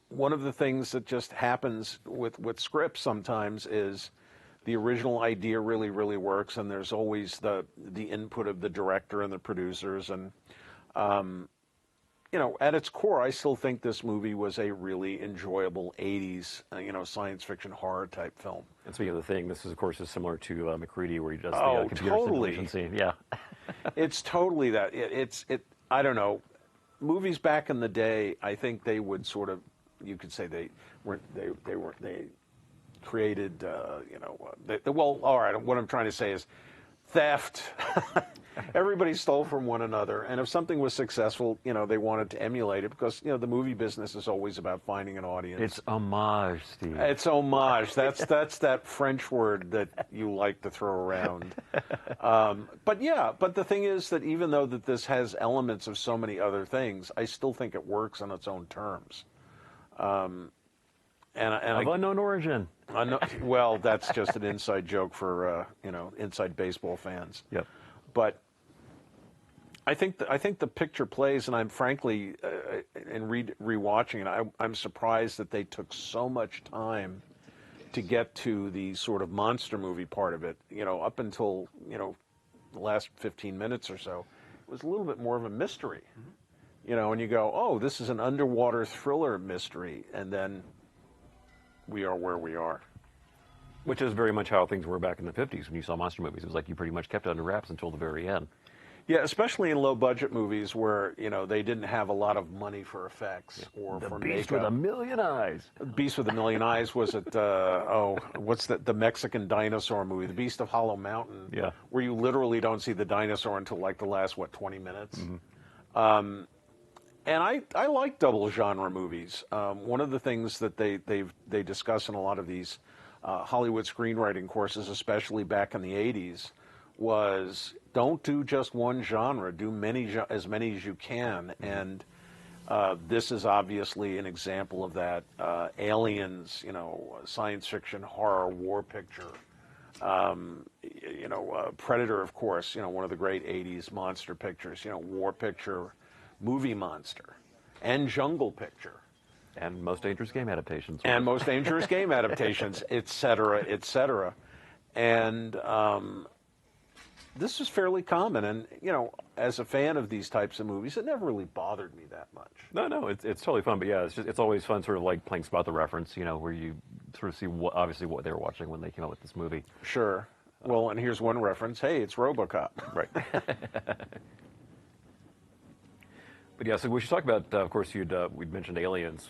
S2: one of the things that just happens with scripts sometimes is the original idea really, really works, and there's always the input of the director and the producers. And, you know, at its core, I still think this movie was a really enjoyable 80s, you know, science fiction horror type film.
S1: And speaking of The Thing, this is, of course, is similar to McCready, where he does
S2: Oh,
S1: the computer
S2: totally.
S1: simulation scene. Yeah.
S2: It's totally that. I don't know. Movies back in the day, I think they would sort of, you could say they created, you know, well, all right, what I'm trying to say is theft. Everybody stole from one another, and if something was successful, you know, they wanted to emulate it because, you know, the movie business is always about finding an audience.
S1: It's homage, Steve.
S2: It's homage. That's that French word that you like to throw around. But yeah, but the thing is that even though that this has elements of so many other things, I still think it works on its own terms. Of
S1: unknown origin.
S2: Well, that's just an inside joke for you know, inside baseball fans.
S1: Yep.
S2: But I think the picture plays, and I'm frankly, in rewatching it, I'm surprised that they took so much time to get to the sort of monster movie part of it. You know, up until, you know, the last 15 minutes or so, it was a little bit more of a mystery. Mm-hmm. You know, and you go, oh, this is an underwater thriller mystery, and then we are where we are.
S1: Which is very much how things were back in the 50s when you saw monster movies. It was like you pretty much kept it under wraps until the very end.
S2: Yeah, especially in low-budget movies where, you know, they didn't have a lot of money for effects or
S1: The
S2: for
S1: Beast
S2: makeup.
S1: with a Million Eyes.
S2: Beast with a Million Eyes was it? What's that? The Mexican dinosaur movie, The Beast of Hollow Mountain.
S1: Yeah.
S2: Where you literally don't see the dinosaur until like the last 20 minutes.
S1: Mm-hmm.
S2: And I like double genre movies. One of the things that they discuss in a lot of these Hollywood screenwriting courses, especially back in the 80s, was don't do just one genre, do as many as you can. And this is obviously an example of that. Aliens, you know, science fiction, horror, war picture. You know, Predator, of course, you know, one of the great 80s monster pictures, you know, war picture, movie monster, and jungle picture.
S1: And Most Dangerous Game adaptations.
S2: And Most Dangerous Game adaptations, et cetera, et cetera. And this is fairly common. And, you know, as a fan of these types of movies, it never really bothered me that much.
S1: No, it's totally fun. But yeah, it's always fun sort of like playing Spot the Reference, you know, where you sort of see obviously what they were watching when they came out with this movie.
S2: Sure. Well, and here's one reference. Hey, it's RoboCop.
S1: Right. But yeah, so we should talk about, of course, we'd mentioned Aliens.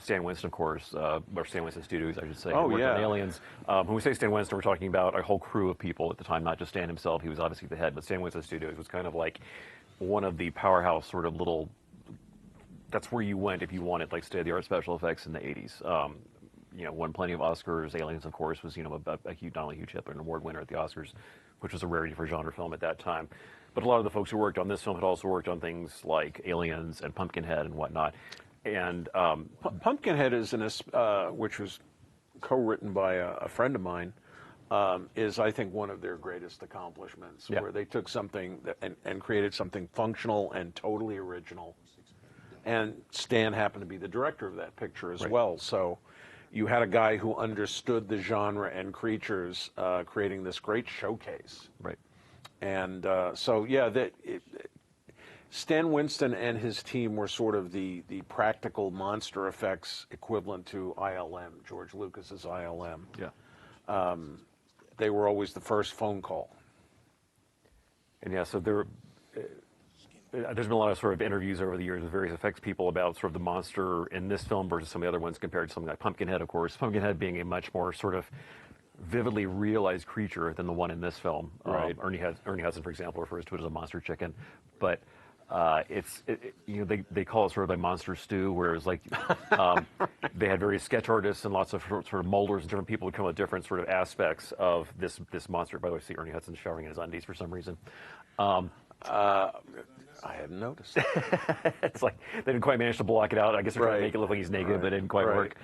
S1: Stan Winston, of course, or Stan Winston Studios, I should say.
S2: Oh,
S1: worked
S2: yeah.
S1: on Aliens. When we say Stan Winston, we're talking about a whole crew of people at the time, not just Stan himself. He was obviously the head, but Stan Winston Studios was kind of like one of the powerhouse sort of little, that's where you went if you wanted like state-of-the-art special effects in the 80s. You know, won plenty of Oscars. Aliens, of course, was, you know, a huge, not only a huge hit, but an award winner at the Oscars, which was a rarity for genre film at that time. But a lot of the folks who worked on this film had also worked on things like Aliens and Pumpkinhead and whatnot. And
S2: Pumpkinhead is which was co-written by a friend of mine, is I think one of their greatest accomplishments,
S1: Yeah.
S2: where they took something and created something functional and totally original. And Stan happened to be the director of that picture as
S1: Right.
S2: well. So you had a guy who understood the genre and creatures, creating this great showcase.
S1: right.
S2: And so, yeah, Stan Winston and his team were sort of the practical monster effects equivalent to ILM, George Lucas's ILM.
S1: Yeah.
S2: They were always the first phone call.
S1: And yeah, so there's been a lot of sort of interviews over the years with various effects people about sort of the monster in this film versus some of the other ones compared to something like Pumpkinhead, of course. Pumpkinhead being a much more sort of vividly realized creature than the one in this film.
S2: Right.
S1: Ernie Hudson, for example, refers to it as a monster chicken, but they call it sort of a monster stew, whereas like they had various sketch artists and lots of sort of molders and different people would come with different sort of aspects of this monster. By the way, I see Ernie Hudson showering in his undies for some reason.
S2: I hadn't noticed.
S1: It's like they didn't quite manage to block it out. I guess they're trying to make it look like he's naked, but it didn't quite work.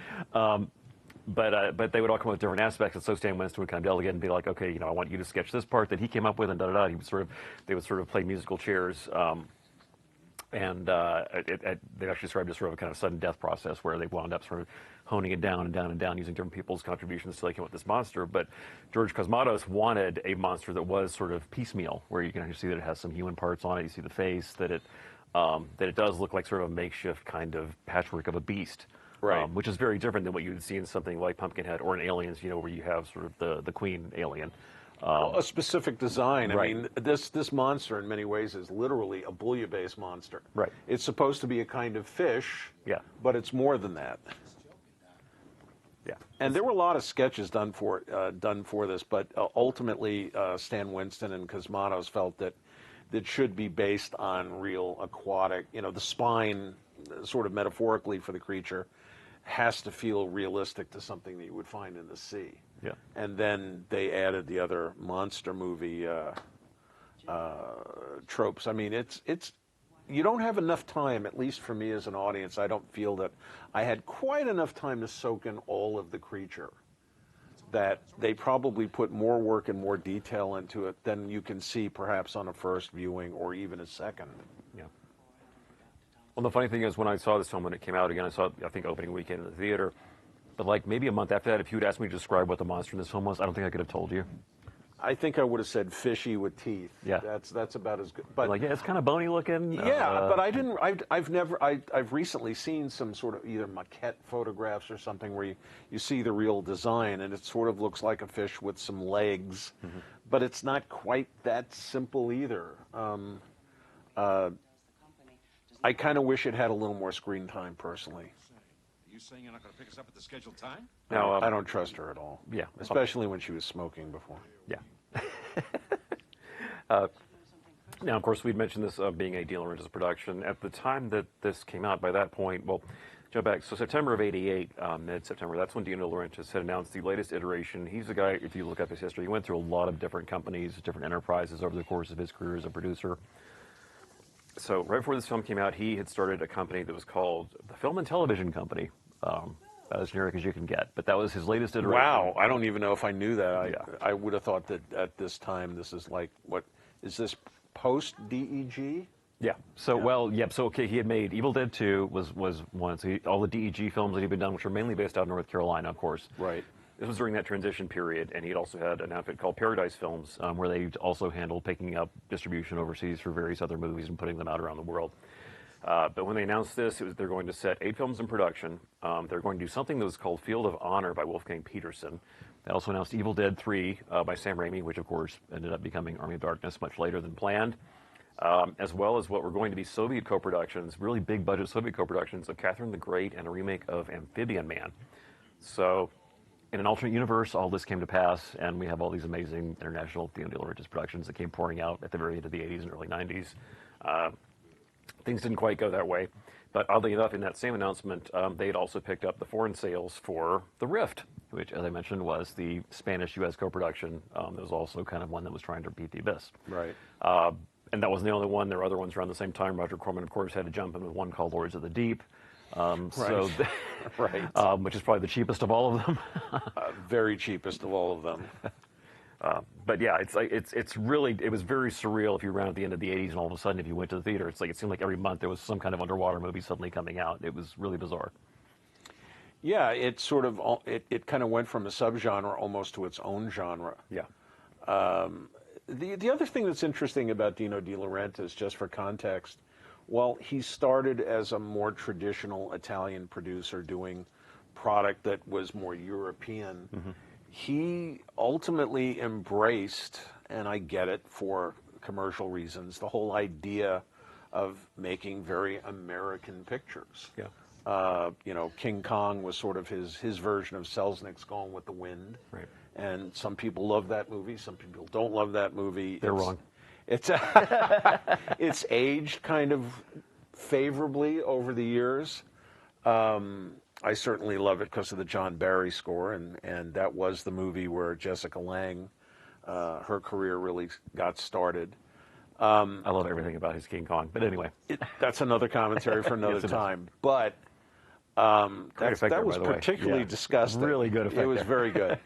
S1: But they would all come up with different aspects, and so Stan Winston would kind of delegate and be like, okay, I want you to sketch this part that he came up with, and da-da-da. They would sort of play musical chairs, and they actually described as sort of a kind of sudden death process where they wound up sort of honing it down and down and down using different people's contributions to they came up with this monster. But George Cosmatos wanted a monster that was sort of piecemeal, where you can actually see that it has some human parts on it. You see the face, that it does look like sort of a makeshift kind of patchwork of a beast.
S2: Right.
S1: Which is very different than what you would see in something like Pumpkinhead or in Aliens, where you have sort of the queen alien.
S2: A specific design.
S1: Right.
S2: I mean, this monster in many ways is literally a bouillabaisse monster.
S1: Right.
S2: It's supposed to be a kind of fish.
S1: Yeah.
S2: But it's more than that.
S1: Yeah.
S2: And there were a lot of sketches done for this, but ultimately Stan Winston and Cosmatos felt that should be based on real aquatic. The spine, sort of metaphorically for the creature, has to feel realistic to something that you would find in the sea.
S1: Yeah.
S2: And then they added the other monster movie tropes. I mean, it's you don't have enough time, at least for me as an audience. I don't feel that I had quite enough time to soak in all of the creature. That they probably put more work and more detail into it than you can see perhaps on a first viewing or even a second.
S1: Yeah. Well, the funny thing is, when I saw this film when it came out again, I saw it, I think, opening weekend in the theater. But like maybe a month after that, if you had asked me to describe what the monster in this film was, I don't think I could have told you.
S2: I think I would have said fishy with teeth.
S1: Yeah.
S2: That's about as good. But
S1: like, yeah, it's kind of bony looking.
S2: Yeah, but I didn't. I've recently seen some sort of either maquette photographs or something where you see the real design, and it sort of looks like a fish with some legs, but it's not quite that simple either. I kind of wish it had a little more screen time, personally.
S3: You saying you're not going to pick us up at the scheduled time?
S1: No,
S2: I don't trust her at all.
S1: Yeah,
S2: especially when she was smoking before.
S1: Yeah. Now, of course, we'd mentioned this being a De Laurentiis production. At the time that this came out, by that point, well, jump back. So September of '88, mid-September, that's when De Laurentiis had announced the latest iteration. He's the guy, if you look up his history, he went through a lot of different companies, different enterprises over the course of his career as a producer. So right before this film came out, he had started a company that was called the Film and Television Company. As generic as you can get, but that was his latest iteration.
S2: Wow, I don't even know if I knew that.
S1: Yeah.
S2: I would have thought that at this time, this is like, what, is this post-DEG?
S1: Yeah. So, well, yep. So, okay, he had made Evil Dead 2 was one. So all the DEG films that he'd been done, which were mainly based out of North Carolina, of course.
S2: Right.
S1: This was during that transition period, and he'd also had an outfit called Paradise Films, where they also handled picking up distribution overseas for various other movies and putting them out around the world. But when they announced this, they're going to set 8 films in production. They're going to do something that was called Field of Honor by Wolfgang Peterson. They also announced Evil Dead 3 by Sam Raimi, which, of course, ended up becoming Army of Darkness much later than planned, as well as what were going to be Soviet co-productions, really big-budget Soviet co-productions of Catherine the Great and a remake of Amphibian Man. So in an alternate universe, all this came to pass, and we have all these amazing international De Laurentiis productions that came pouring out at the very end of the 80s and early 90s. Things didn't quite go that way, but oddly enough, in that same announcement, they had also picked up the foreign sales for The Rift, which, as I mentioned, was the Spanish-U.S. co-production. That was also kind of one that was trying to repeat the Abyss.
S2: Right.
S1: And that wasn't the only one. There were other ones around the same time. Roger Corman, of course, had to jump in with one called Lords of the Deep. So,
S2: right.
S1: Which is probably the cheapest of all of them.
S2: Very cheapest of all of them.
S1: But yeah, it's really, it was very surreal if you were around at the end of the 80s and all of a sudden if you went to the theater, it's like it seemed like every month there was some kind of underwater movie suddenly coming out. It was really bizarre.
S2: Yeah, it sort of, it kind of went from a subgenre almost to its own genre.
S1: Yeah.
S2: The other thing that's interesting about Dino De Laurentiis, just for context, well, he started as a more traditional Italian producer doing product that was more European. Mm-hmm. He ultimately embraced, and I get it, for commercial reasons, the whole idea of making very American pictures.
S1: Yeah.
S2: You know, King Kong was sort of his version of Selznick's Gone with the Wind.
S1: Right.
S2: And some people love that movie, some people don't love that movie.
S1: They're wrong.
S2: It's it's aged kind of favorably over the years. I certainly love it because of the John Barry score, and that was the movie where Jessica Lange, her career really got started.
S1: I love everything about his King Kong, but anyway.
S2: That's another commentary for another
S1: Yes,
S2: time. But that was particularly disgusting.
S1: Really good effect.
S2: It was
S1: there.
S2: very good.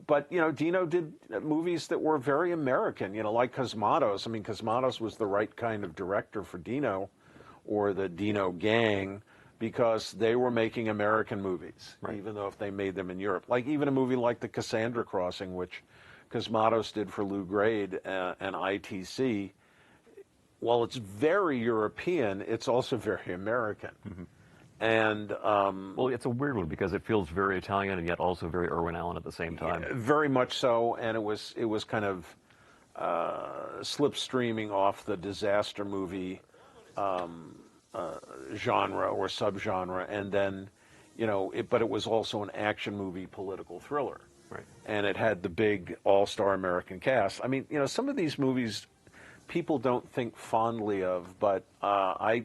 S2: But you know, Dino did movies that were very American. You know, like Cosmatos. I mean, Cosmatos was the right kind of director for Dino, or the Dino gang, because they were making American movies,
S1: right.
S2: even though if they made them in Europe. Like even a movie like The Cassandra Crossing, which Cosmatos did for Lou Grade and ITC. While it's very European, it's also very American.
S1: Mm-hmm.
S2: And
S1: well, it's a weird one because it feels very Italian and yet also very Irwin Allen at the same time.
S2: Yeah, very much so, and it was kind of slipstreaming off the disaster movie genre or subgenre, and then, you know, but it was also an action movie, political thriller.
S1: Right.
S2: And it had the big all-star American cast. I mean, you know, some of these movies people don't think fondly of, but I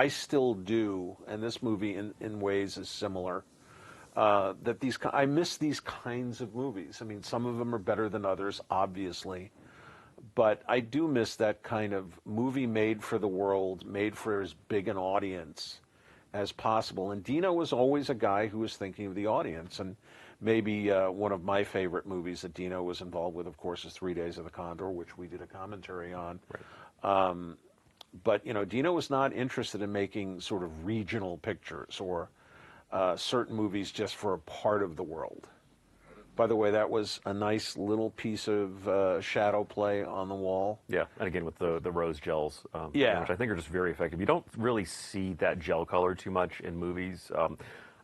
S2: still do, and this movie in ways is similar. I miss these kinds of movies. I mean, some of them are better than others, obviously, but I do miss that kind of movie made for the world, made for as big an audience as possible. And Dino was always a guy who was thinking of the audience. And maybe one of my favorite movies that Dino was involved with, of course, is 3 Days of the Condor, which we did a commentary on.
S1: Right.
S2: But, you know, Dino was not interested in making sort of regional pictures or certain movies just for a part of the world. By the way, that was a nice little piece of shadow play on the wall.
S1: Yeah, and again with the rose gels,
S2: yeah,
S1: which I think are just very effective. You don't really see that gel color too much in movies.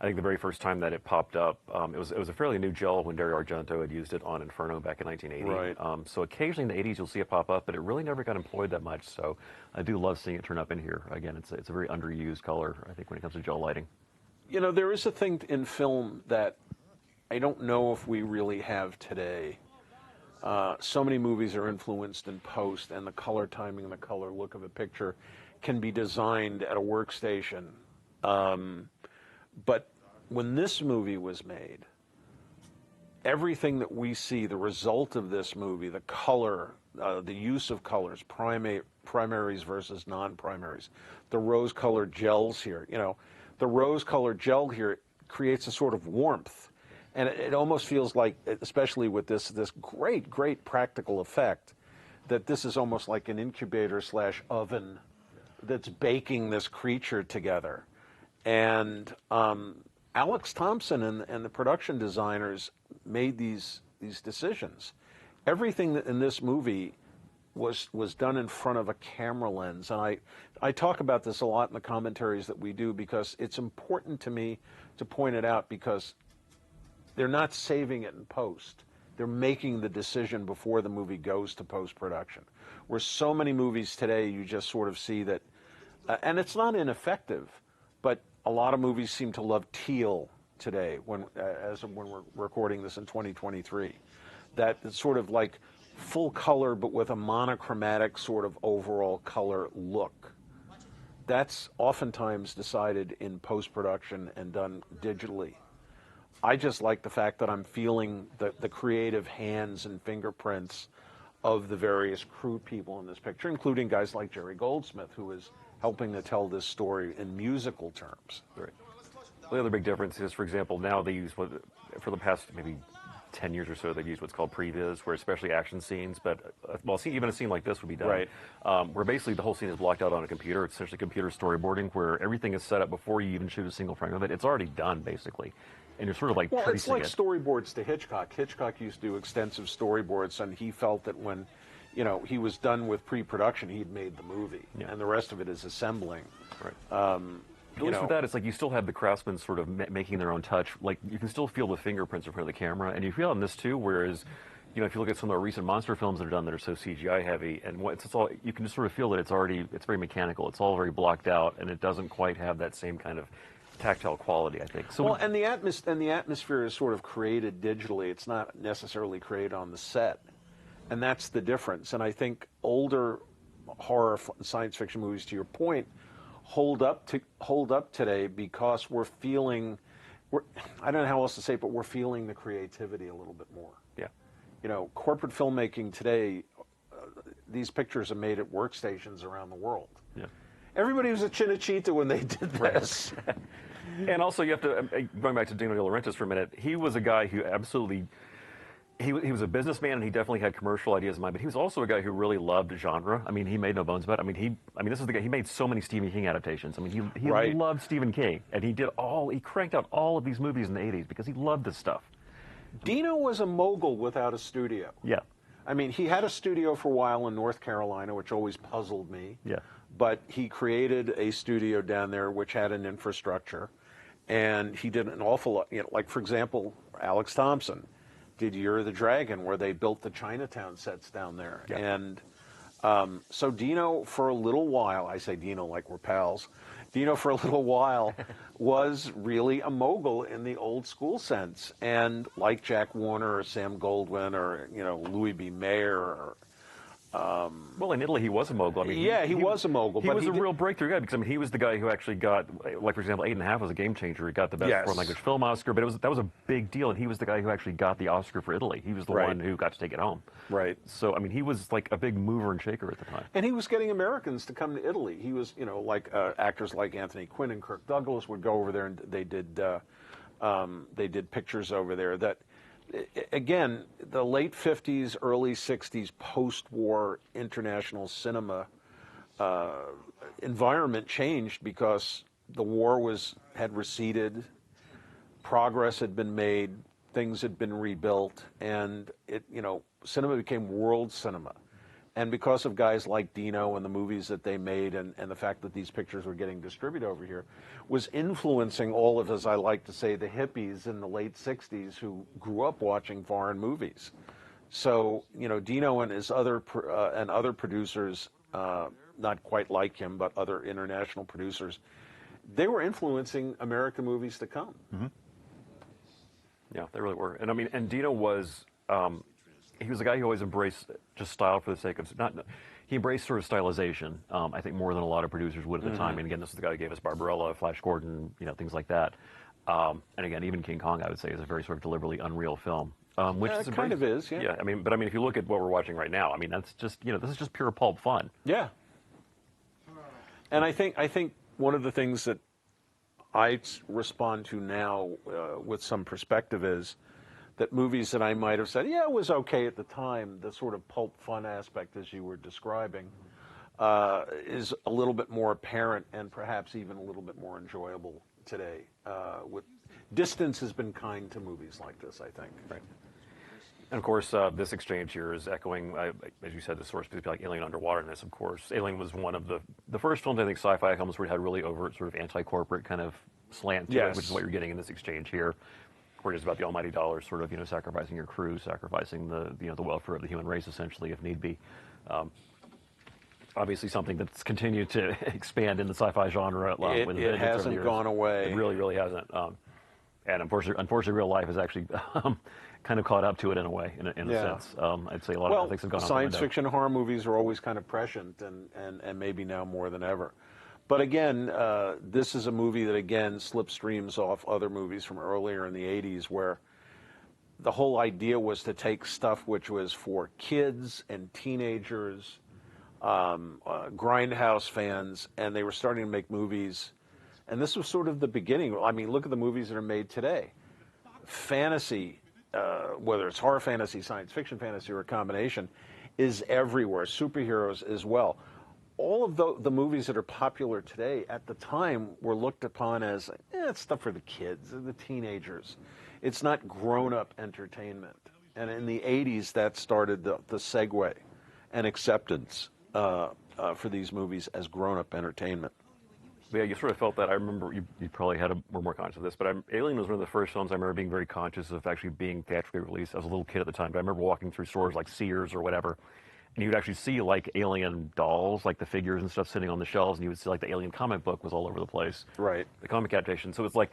S1: I think the very first time that it popped up, it was a fairly new gel when Dario Argento had used it on Inferno back in 1980.
S2: Right.
S1: So occasionally in the 80s you'll see it pop up, but it really never got employed that much. So I do love seeing it turn up in here. Again, it's a very underused color, I think, when it comes to gel lighting.
S2: You know, there is a thing in film that I don't know if we really have today. So many movies are influenced in post, and the color timing and the color look of a picture can be designed at a workstation. But when this movie was made, everything that we see, the result of this movie, the color, the use of colors, primaries versus non-primaries, the rose-colored gels here, you know, the rose-colored gel here creates a sort of warmth. And it almost feels like, especially with this great practical effect, that this is almost like an incubator / oven that's baking this creature together. And Alex Thompson and the production designers made these decisions. Everything in this movie was done in front of a camera lens. And I talk about this a lot in the commentaries that we do, because it's important to me to point it out, because they're not saving it in post. They're making the decision before the movie goes to post-production. Where so many movies today, you just sort of see that, and it's not ineffective, but a lot of movies seem to love teal today, when we're recording this in 2023. That it's sort of like full color, but with a monochromatic sort of overall color look. That's oftentimes decided in post-production and done digitally. I just like the fact that I'm feeling the creative hands and fingerprints of the various crew people in this picture, including guys like Jerry Goldsmith, who is helping to tell this story in musical terms.
S1: Right. The other big difference is, for example, now they use for the past maybe 10 years or so, they've used what's called previs, where especially action scenes, but even a scene like this would be done,
S2: right,
S1: where basically the whole scene is blocked out on a computer. It's essentially computer storyboarding, where everything is set up before you even shoot a single frame of it. It's already done, basically. And you're sort of like
S2: it's like storyboards to Hitchcock. Hitchcock used to do extensive storyboards, and he felt that when, you know, he was done with pre-production, he'd made the movie, and the rest of it is assembling.
S1: Right. At least with that, it's like you still have the craftsmen sort of making their own touch. Like, you can still feel the fingerprints in front of the camera, and you feel on this too, whereas if you look at some of the recent monster films that are done that are so CGI heavy, and it's all, you can just sort of feel that it's very mechanical. It's all very blocked out, and it doesn't quite have that same kind of tactile quality, I think. So,
S2: well, and the atmosphere is sort of created digitally. It's not necessarily created on the set, and that's the difference. And I think older horror science fiction movies, to your point, hold up today because I don't know how else to say it, but we're feeling the creativity a little bit more.
S1: yeah.
S2: Corporate filmmaking today, these pictures are made at workstations around the world.
S1: Yeah.
S2: Everybody was a Cinecittà when they did this.
S1: And also, you have to, going back to Dino De Laurentiis for a minute, he was a guy who absolutely, he was a businessman, and he definitely had commercial ideas in mind, but he was also a guy who really loved genre. I mean, he made no bones about it. I mean, this is the guy, he made so many Stephen King adaptations. I mean, he
S2: Right.
S1: loved Stephen King, and he cranked out all of these movies in the 80s because he loved this stuff.
S2: Dino was a mogul without a studio.
S1: Yeah.
S2: I mean, he had a studio for a while in North Carolina, which always puzzled me.
S1: Yeah.
S2: But he created a studio down there which had an infrastructure, and he did an awful lot. Like, for example, Alex Thompson did Year of the Dragon, where they built the Chinatown sets down there.
S1: Yeah.
S2: And so Dino, for a little while, I say Dino like we're pals, Dino for a little while was really a mogul in the old school sense. And like Jack Warner or Sam Goldwyn or, Louis B. Mayer or
S1: Well, in Italy, he was a mogul. I mean,
S2: yeah, he was a mogul.
S1: He was a real breakthrough guy because, I mean, he was the guy who actually got, like, for example, 8.5 was a game changer. He got the best
S2: Yes.
S1: foreign language film Oscar, but that was a big deal, and he was the guy who actually got the Oscar for Italy. He was the
S2: Right.
S1: one who got to take it home.
S2: Right.
S1: So, I mean, he was like a big mover and shaker at the time.
S2: And he was getting Americans to come to Italy. He was, like actors like Anthony Quinn and Kirk Douglas would go over there, and they did pictures over there. That, again, the late 50s, early 60s, post-war international cinema environment changed because the war had receded, progress had been made, things had been rebuilt, and cinema became world cinema. And because of guys like Dino and the movies that they made and the fact that these pictures were getting distributed over here, was influencing all of, as I like to say, the hippies in the late 60s who grew up watching foreign movies. So, Dino and his other producers, not quite like him, but other international producers, they were influencing American movies to come.
S1: Mm-hmm. Yeah, they really were. And I mean, and Dino was, he was a guy who always embraced just style for the sake of, he embraced sort of stylization, I think more than a lot of producers would at the time. And again, this is the guy who gave us Barbarella, Flash Gordon, things like that. And again, even King Kong, I would say, is a very sort of deliberately unreal film. Which
S2: it kind of is, yeah.
S1: Yeah, I mean, if you look at what we're watching right now, I mean, that's just, this is just pure pulp fun.
S2: Yeah. And I think one of the things that I respond to now with some perspective is that movies that I might have said, yeah, it was okay at the time, the sort of pulp fun aspect as you were describing, is a little bit more apparent and perhaps even a little bit more enjoyable today. With distance has been kind to movies like this, I think.
S1: Right. And of course, this exchange here is echoing, as you said, the source like Alien Underwaterness, of course. Alien was one of the first films, I think, sci-fi films where it had really overt sort of anti-corporate kind of slant to it, which is what you're getting in this exchange here, where it's about the almighty dollar sort of, sacrificing your crew, sacrificing the welfare of the human race, essentially, if need be. Obviously something that's continued to expand in the sci-fi genre.
S2: It hasn't gone away.
S1: It really, really hasn't. And unfortunately, real life has actually kind of caught up to it in a way, in a sense. I'd say a lot of things have gone out the window.
S2: Science fiction horror movies are always kind of prescient, and maybe now more than ever. But again, this is a movie that, again, slipstreams off other movies from earlier in the 80s where the whole idea was to take stuff which was for kids and teenagers, grindhouse fans, and they were starting to make movies. And this was sort of the beginning. I mean, look at the movies that are made today. Fantasy, whether it's horror fantasy, science fiction fantasy, or a combination, is everywhere. Superheroes as well. All of the movies that are popular today at the time were looked upon as, it's stuff for the kids, the teenagers. It's not grown-up entertainment. And in the 80s, that started the segue and acceptance for these movies as grown-up entertainment.
S1: Yeah, you sort of felt that. I remember you probably were more conscious of this, but Alien was one of the first films I remember being very conscious of actually being theatrically released. I was a little kid at the time, but I remember walking through stores like Sears or whatever, and you'd actually see like Alien dolls, like the figures and stuff sitting on the shelves, and you would see like the Alien comic book was all over the place.
S2: Right.
S1: The comic adaptation. So it's like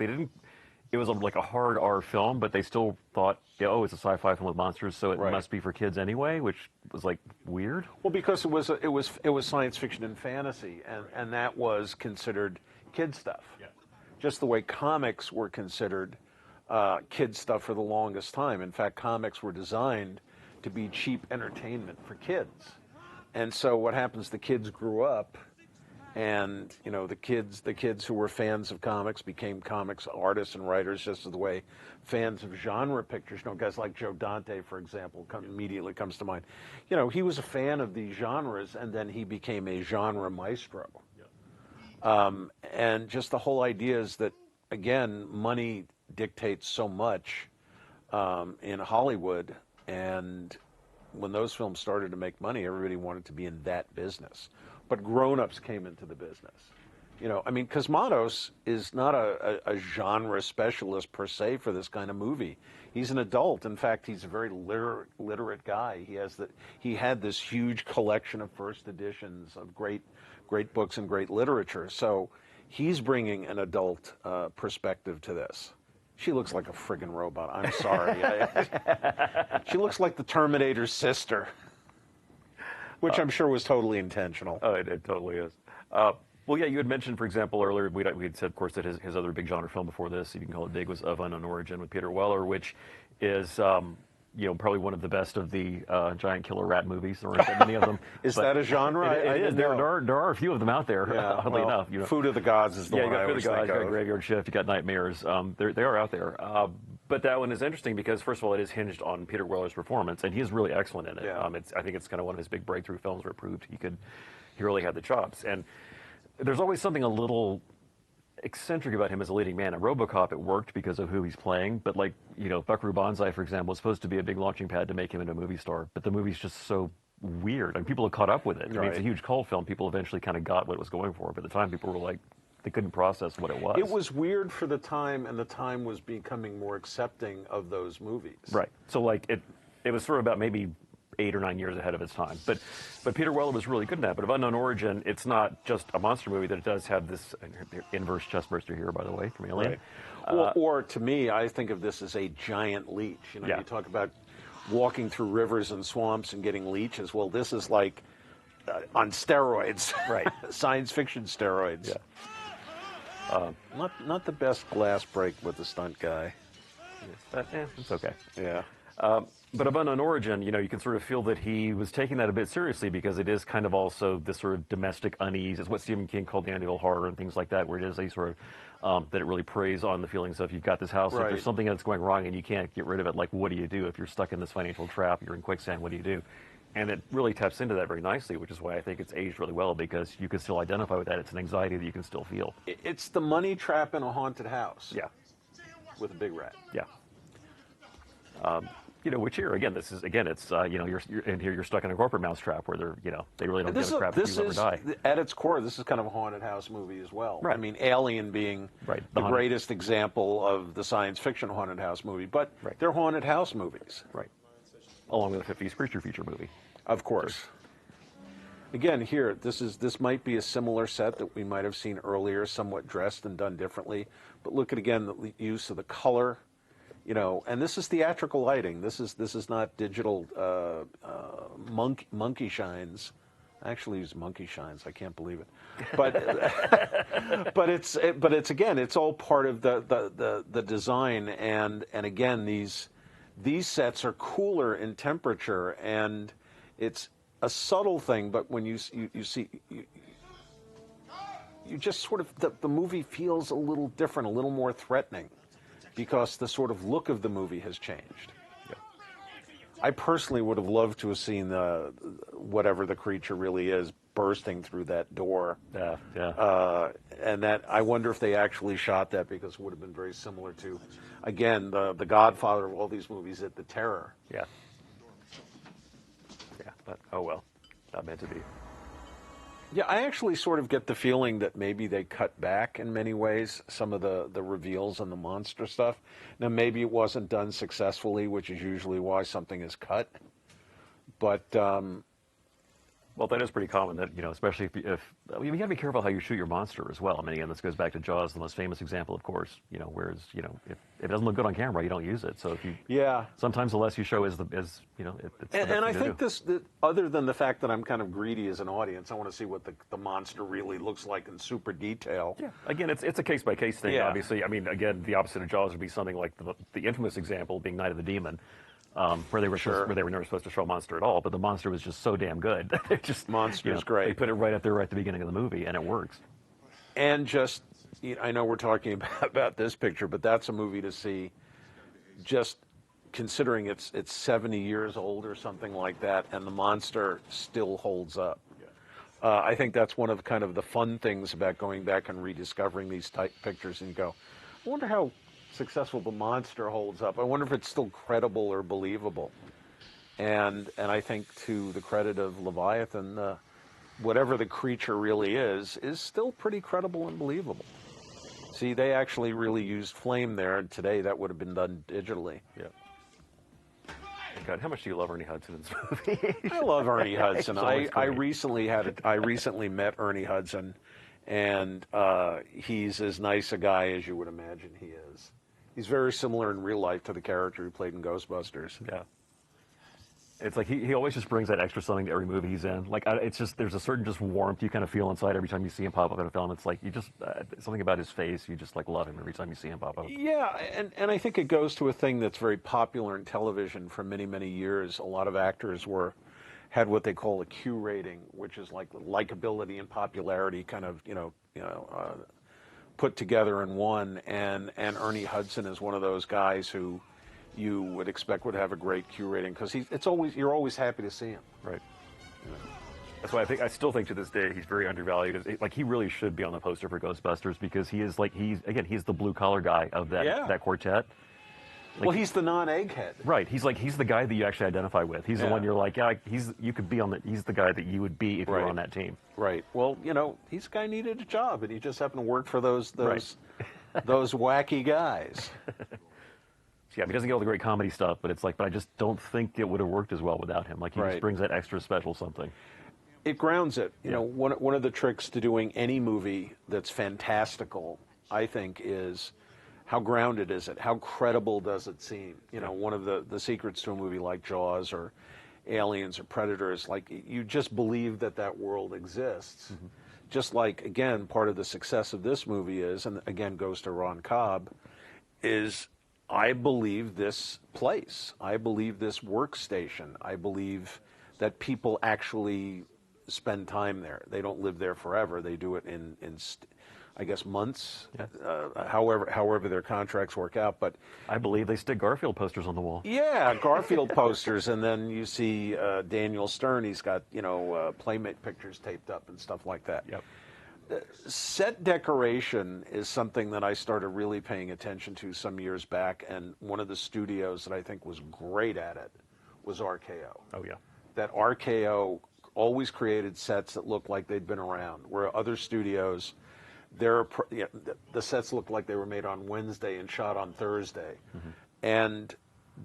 S1: it was like a hard R film, but they still thought, yeah, oh, it's a sci-fi film with monsters, so it must be for kids anyway, which was like weird.
S2: Well, because it was science fiction and fantasy, and that was considered kid stuff.
S1: Yeah.
S2: Just the way comics were considered kid stuff for the longest time. In fact, comics were designed to be cheap entertainment for kids. And so what happens? The kids grew up. And the kids who were fans of comics became comics artists and writers, just as the way fans of genre pictures, guys like Joe Dante, for example, immediately comes to mind. He was a fan of these genres, and then he became a genre maestro. Yeah. And just the whole idea is that, again, money dictates so much in Hollywood, and when those films started to make money, everybody wanted to be in that business. But grown-ups came into the business. Cosmatos is not a genre specialist per se for this kind of movie. He's an adult. In fact, he's a very literate guy. He had this huge collection of first editions of great books and great literature. So he's bringing an adult perspective to this. She looks like a friggin' robot. I'm sorry. She looks like the Terminator's sister. Which I'm sure was totally intentional.
S1: Oh, it totally is. Well, yeah, you had mentioned, for example, earlier, we had said, of course, that his other big genre film before this, if you can call it big, was Of Unknown Origin with Peter Weller, which is, probably one of the best of the giant killer rat movies. There aren't that many of them.
S2: Is that a genre?
S1: It is. There are a few of them out there, oddly enough.
S2: Food of the Gods is the one I always think of.
S1: You got Graveyard Shift, you got Nightmares. They are out there. But that one is interesting because, first of all, it is hinged on Peter Weller's performance, and he is really excellent in it.
S2: Yeah.
S1: I think it's kind of one of his big breakthrough films where it proved he really had the chops. And there's always something a little eccentric about him as a leading man. At RoboCop, it worked because of who he's playing, but Buckaroo Banzai, for example, was supposed to be a big launching pad to make him into a movie star, but the movie's just so weird, and people have caught up with it.
S2: Right.
S1: It's a huge cult film. People eventually kind of got what it was going for, but at the time, people were like, they couldn't process what it was.
S2: It was weird for the time, and the time was becoming more accepting of those movies.
S1: Right. So it was sort of about maybe 8 or 9 years ahead of its time. But Peter Weller was really good in that. But of Unknown Origin, it's not just a monster movie, that it does have this inverse chestburster here, by the way, from Alien.
S2: Right. Or to me, I think of this as a giant leech. You talk about walking through rivers and swamps and getting leeches. Well, this is like on steroids.
S1: Right.
S2: Science fiction steroids.
S1: Yeah.
S2: Not the best glass break with the stunt guy.
S1: It's okay.
S2: Yeah.
S1: But of Unknown Origin, you can sort of feel that he was taking that a bit seriously because it is kind of also this sort of domestic unease. It's what Stephen King called the Amityville horror and things like that, where it is a sort of, that it really preys on the feelings of you've got this house, if there's something that's going wrong and you can't get rid of it, like what do you do? If you're stuck in this financial trap, you're in quicksand, what do you do? And it really taps into that very nicely, which is why I think it's aged really well, because you can still identify with that. It's an anxiety that you can still feel.
S2: It's the money trap in a haunted house.
S1: Yeah.
S2: With a big rat.
S1: Yeah. Which here again, it's you're in here, you're stuck in a corporate mousetrap where they really don't give a crap if you ever die.
S2: At its core, this is kind of a haunted house movie as well.
S1: Right.
S2: Alien being the greatest example of the science fiction haunted house movie, but they're haunted house movies.
S1: Right. Along with the 50s creature feature movie.
S2: Of course. Again, here, this might be a similar set that we might have seen earlier, somewhat dressed and done differently. But look at, again, the use of the color, and this is theatrical lighting. This is not digital monkey shines. I actually use monkey shines. I can't believe it. But it's again, it's all part of the design. And again, these sets are cooler in temperature, and it's a subtle thing, but when you see, you just sort of, the movie feels a little different, a little more threatening, because the sort of look of the movie has changed. Yeah. I personally would have loved to have seen whatever the creature really is bursting through that door.
S1: Yeah.
S2: And that, I wonder if they actually shot that, because it would have been very similar to, again, the Godfather of all these movies, The Terror.
S1: Yeah. Yeah, but oh well, not meant to be.
S2: Yeah, I actually sort of get the feeling that maybe they cut back in many ways some of the reveals and the monster stuff. Now, maybe it wasn't done successfully, which is usually why something is cut. But
S1: well, that is pretty common. That especially if I mean, you got to be careful how you shoot your monster as well. I mean, again, this goes back to Jaws, the most famous example, of course. Whereas if it doesn't look good on camera, you don't use it. So if you sometimes the less you show is the it's
S2: and I think other than the fact that I'm kind of greedy as an audience, I want to see what the monster really looks like in super detail.
S1: Yeah. Again, it's a case by case thing.
S2: Yeah.
S1: Obviously, I mean, again, the opposite of Jaws would be something like the infamous example being Night of the Demon. Where they were never supposed to show a monster at all, but the monster was just so damn good.
S2: Monster's great.
S1: They put it right up there right at the beginning of the movie, and it works.
S2: And just, I know we're talking about this picture, but that's a movie to see. Just considering it's 70 years old or something like that, and the monster still holds up. I think that's one of kind of the fun things about going back and rediscovering these type pictures, and you go, I wonder how successful the monster holds up. I wonder if it's still credible or believable. And I think to the credit of Leviathan, whatever the creature really is still pretty credible and believable. See, they actually really used flame there, and today that would have been done digitally.
S1: Yeah. God, how much do you love Ernie Hudson in this movie?
S2: I love Ernie Hudson. I recently met Ernie Hudson, and he's as nice a guy as you would imagine he is. He's very similar in real life to the character he played in Ghostbusters.
S1: Yeah. It's like he always just brings that extra something to every movie he's in. Like it's just there's a certain just warmth you kind of feel inside every time you see him pop up in a film. It's like you just something about his face. You just like love him every time you see him pop up.
S2: Yeah, and I think it goes to a thing that's very popular in television for many, many years. A lot of actors had what they call a Q rating, which is like likability and popularity kind of put together in one. And Ernie Hudson is one of those guys who you would expect would have a great Q rating because you're always happy to see him.
S1: Right. Yeah. That's why I still think to this day he's very undervalued. Like he really should be on the poster for Ghostbusters because he's the blue collar guy of that quartet. Like,
S2: well, he's the non-egghead.
S1: Right. He's the guy that you actually identify with. He's the one you're like, he's the guy that you would be if you were on that team.
S2: Right. Well, he's a guy who needed a job, and he just happened to work for those wacky guys.
S1: Yeah, he doesn't get all the great comedy stuff, but I just don't think it would have worked as well without him. Like he just brings that extra special something.
S2: It grounds it. One of the tricks to doing any movie that's fantastical, I think, is how grounded is it? How credible does it seem? One of the secrets to a movie like Jaws or Aliens or Predators, like you just believe that world exists. Mm-hmm. Just like, again, part of the success of this movie is, and again goes to Ron Cobb, is I believe this place. I believe this workstation. I believe that people actually spend time there. They don't live there forever. They do it in I guess months, however their contracts work out. But
S1: I believe they stick Garfield posters on the wall.
S2: Yeah, Garfield posters, and then you see Daniel Stern. He's got Playmate pictures taped up and stuff like that.
S1: Yep.
S2: Set decoration is something that I started really paying attention to some years back, and one of the studios that I think was great at it was RKO.
S1: Oh yeah.
S2: That RKO always created sets that looked like they'd been around, where other studios, the sets looked like they were made on Wednesday and shot on Thursday. Mm-hmm. And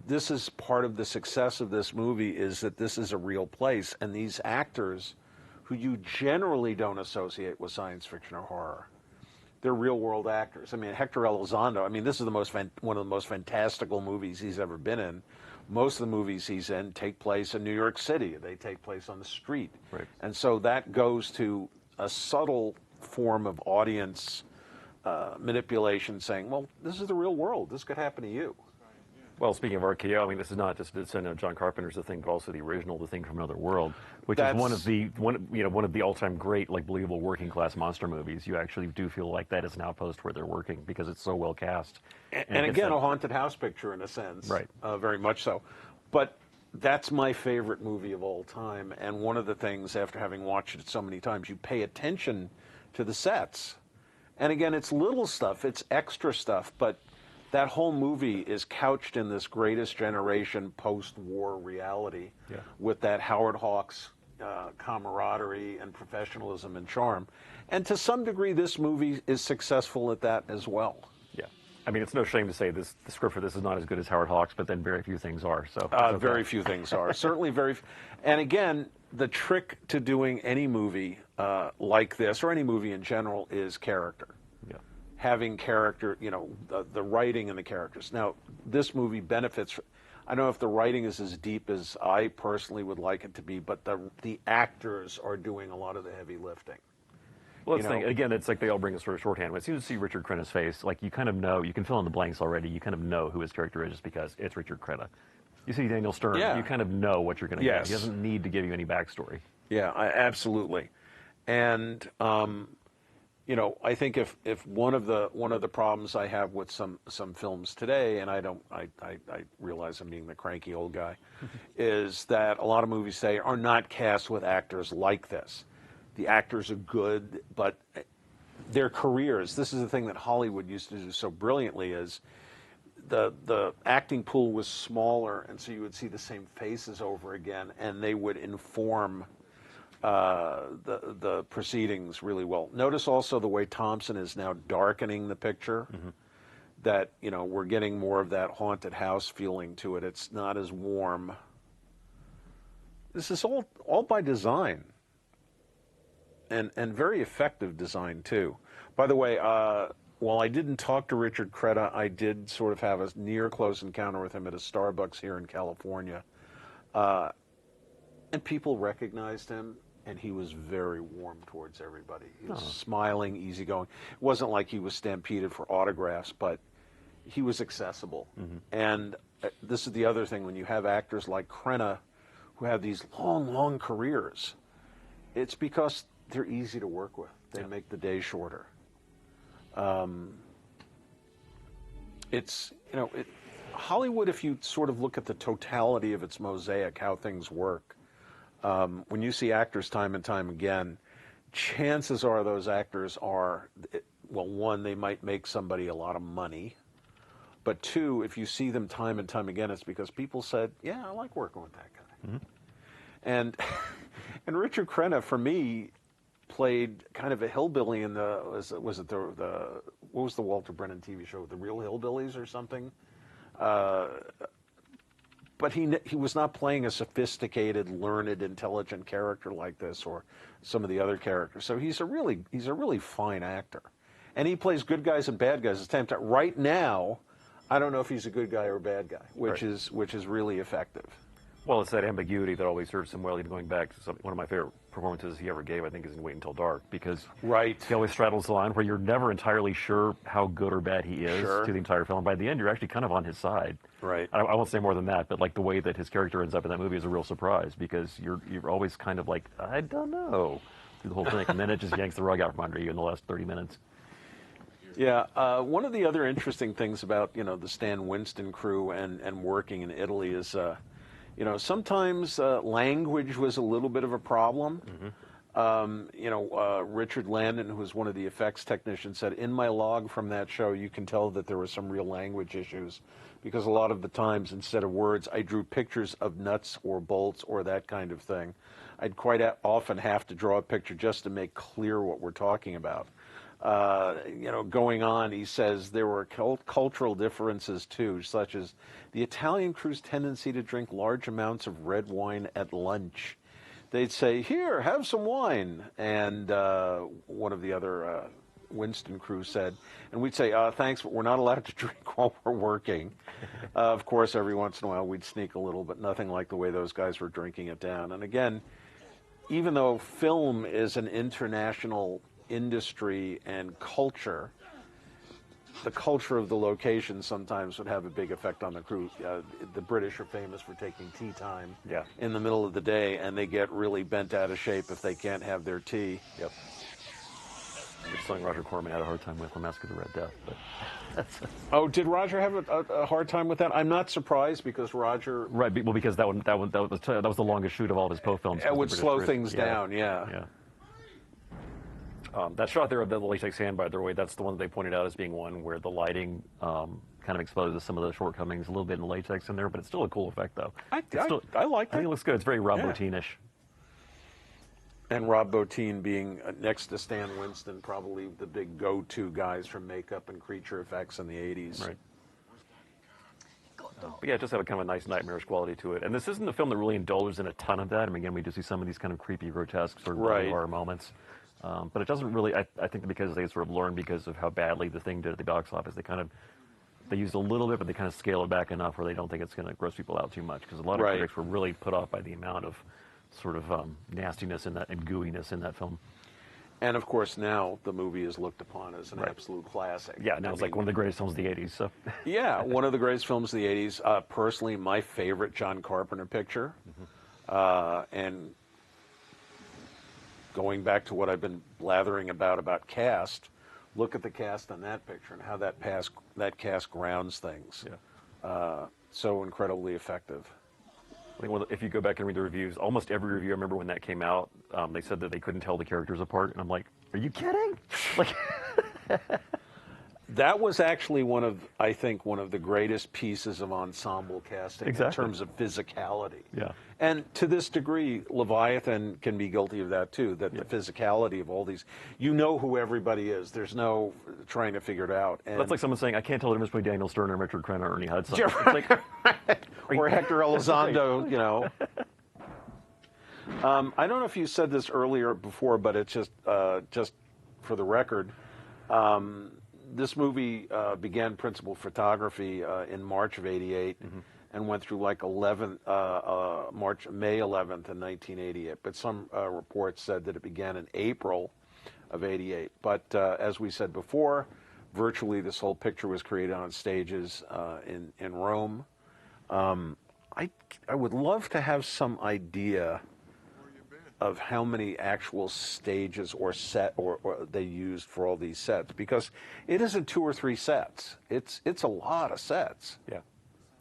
S2: this is part of the success of this movie, is that this is a real place, and these actors, who you generally don't associate with science fiction or horror, they're real world actors. I mean, Hector Elizondo, this is one of the most fantastical movies he's ever been in. Most of the movies he's in take place in New York City. They take place on the street.
S1: Right.
S2: And so that goes to a subtle form of audience manipulation, saying, well, this is the real world. This could happen to you.
S1: Well, speaking of RKO, this is not just John Carpenter's The Thing, but also the original The Thing from Another World, which is one of the all-time great, like, believable working class monster movies. You actually do feel like that is an outpost where they're working because it's so well cast.
S2: And again, a haunted house picture in a sense,
S1: right?
S2: Very much so. But that's my favorite movie of all time. And one of the things, after having watched it so many times, you pay attention to the sets. And again, it's little stuff, it's extra stuff, but that whole movie is couched in this greatest generation post-war reality with that Howard Hawks camaraderie and professionalism and charm. And to some degree, this movie is successful at that as well.
S1: Yeah. I mean, it's no shame to say the script for this is not as good as Howard Hawks, but then very few things are. So okay.
S2: Very few things are. Certainly very and again, the trick to doing any movie like this, or any movie in general, is character.
S1: Yeah.
S2: Having character, the writing and the characters. Now, this movie benefits. I don't know if the writing is as deep as I personally would like it to be, but the actors are doing a lot of the heavy lifting.
S1: Well, again, it's like they all bring a sort of shorthand. When as soon as you see Richard Crenna's face, like you kind of know, you can fill in the blanks already. You kind of know who his character is just because it's Richard Crenna. You see Daniel Stern, you kind of know what you're going to get. He doesn't need to give you any backstory.
S2: Yeah, absolutely. And I think if one of the problems I have with some films today, and I realize I'm being the cranky old guy, is that a lot of movies today are not cast with actors like this. The actors are good, but their careers. This is the thing that Hollywood used to do so brilliantly: is the acting pool was smaller, and so you would see the same faces over again, and they would inform the proceedings really well. Notice also the way Thompson is now darkening the picture. Mm-hmm. That we're getting more of that haunted house feeling to it. It's not as warm. This is all by design, and very effective design too. By the way, while I didn't talk to Richard Crenna, I did sort of have a near close encounter with him at a Starbucks here in California, and people recognized him. And he was very warm towards everybody. He was smiling, easygoing. It wasn't like he was stampeded for autographs, but he was accessible. Mm-hmm. And this is the other thing, when you have actors like Crenna who have these long, long careers, it's because they're easy to work with. They make the day shorter. Hollywood, if you sort of look at the totality of its mosaic, how things work, when you see actors time and time again, chances are those actors are, well, one, they might make somebody a lot of money. But two, if you see them time and time again, it's because people said, yeah, I like working with that guy. Mm-hmm. And Richard Crenna, for me, played kind of a hillbilly in what was the Walter Brennan TV show, The Real Hillbillies or something? But he was not playing a sophisticated, learned, intelligent character like this, or some of the other characters. So he's a really fine actor, and he plays good guys and bad guys at the same time. Right now, I don't know if he's a good guy or a bad guy, which is really effective.
S1: Well, it's that ambiguity that always serves him well. Even going back to one of my favorite performances he ever gave, I think, is in Wait Until Dark, because he always straddles the line where you're never entirely sure how good or bad he is to the entire film. By the end, you're actually kind of on his side.
S2: Right.
S1: I won't say more than that, but like the way that his character ends up in that movie is a real surprise, because you're always kind of like, I don't know, through the whole thing, and then it just yanks the rug out from under you in the last 30 minutes.
S2: Yeah, one of the other interesting things about the Stan Winston crew and working in Italy is. Sometimes language was a little bit of a problem. Mm-hmm. Richard Landon, who was one of the effects technicians, said, in my log from that show, you can tell that there were some real language issues, because a lot of the times, instead of words, I drew pictures of nuts or bolts or that kind of thing. I'd quite often have to draw a picture just to make clear what we're talking about. Going on, he says there were cultural differences too, such as the Italian crew's tendency to drink large amounts of red wine at lunch. They'd say, here, have some wine. And one of the other Winston crew said, and we'd say, thanks, but we're not allowed to drink while we're working. Of course, every once in a while we'd sneak a little, but nothing like the way those guys were drinking it down. And again, even though film is an international industry and culture, the culture of the location sometimes would have a big effect on the crew. The British are famous for taking tea time in the middle of the day, and they get really bent out of shape if they can't have their tea.
S1: Yep. It's something Roger Corman had a hard time with the Mask of the Red Death. But
S2: oh, did Roger have a hard time with that? I'm not surprised, because Roger...
S1: Right, well, because that was the longest shoot of all of his Poe films.
S2: It would slow things down,
S1: yeah. That shot there of the latex hand, by the way, that's the one that they pointed out as being one where the lighting kind of exposes some of the shortcomings, a little bit in latex in there, but it's still a cool effect, though. I like it. I think it looks good. It's very Rob Bottin-ish.
S2: And Rob Bottin being next to Stan Winston, probably the big go-to guys from makeup and creature effects in the 80s.
S1: Right. But yeah, it just had a kind of a nice nightmarish quality to it. And this isn't a film that really indulges in a ton of that. I mean, again, we do see some of these kind of creepy, grotesque sort of
S2: Right.
S1: horror moments. But it doesn't really, I think because they sort of learned because of how badly the thing did at the box office, they used a little bit, but they kind of scale it back enough where they don't think it's going to gross people out too much. Because a lot of
S2: Right.
S1: critics were really put off by the amount of sort of nastiness in that and gooiness in that film.
S2: And of course, now the movie is looked upon as an absolute classic.
S1: Yeah, now it's like one of the greatest films of the 80s. So.
S2: Yeah, one of the greatest films of the 80s. Personally, my favorite John Carpenter picture. And going back to what I've been blathering about cast, look at the cast on that picture and how that cast grounds things.
S1: Yeah.
S2: So incredibly effective.
S1: I think if you go back and read the reviews, almost every review I remember when that came out, they said that they couldn't tell the characters apart, and I'm like, are you kidding? Like,
S2: that was actually I think one of the greatest pieces of ensemble casting in terms of physicality.
S1: Yeah.
S2: And to this degree, Leviathan can be guilty of that too, that the physicality of all these, you know who everybody is. There's no trying to figure it out. And
S1: that's like someone saying, I can't tell the difference between Daniel Stern and Richard Crenna or Ernie Hudson.
S2: Yeah,
S1: It's like,
S2: or Hector Elizondo, you know. I don't know if you said this earlier before, but it's just for the record, this movie began principal photography in March of '88 and went through like May 11th in 1988. But some reports said that it began in April of '88. But as we said before, virtually this whole picture was created on stages in Rome. I would love to have some idea of how many actual stages or they used for all these sets, because it isn't 2 or 3 sets. It's a lot of sets.
S1: Yeah.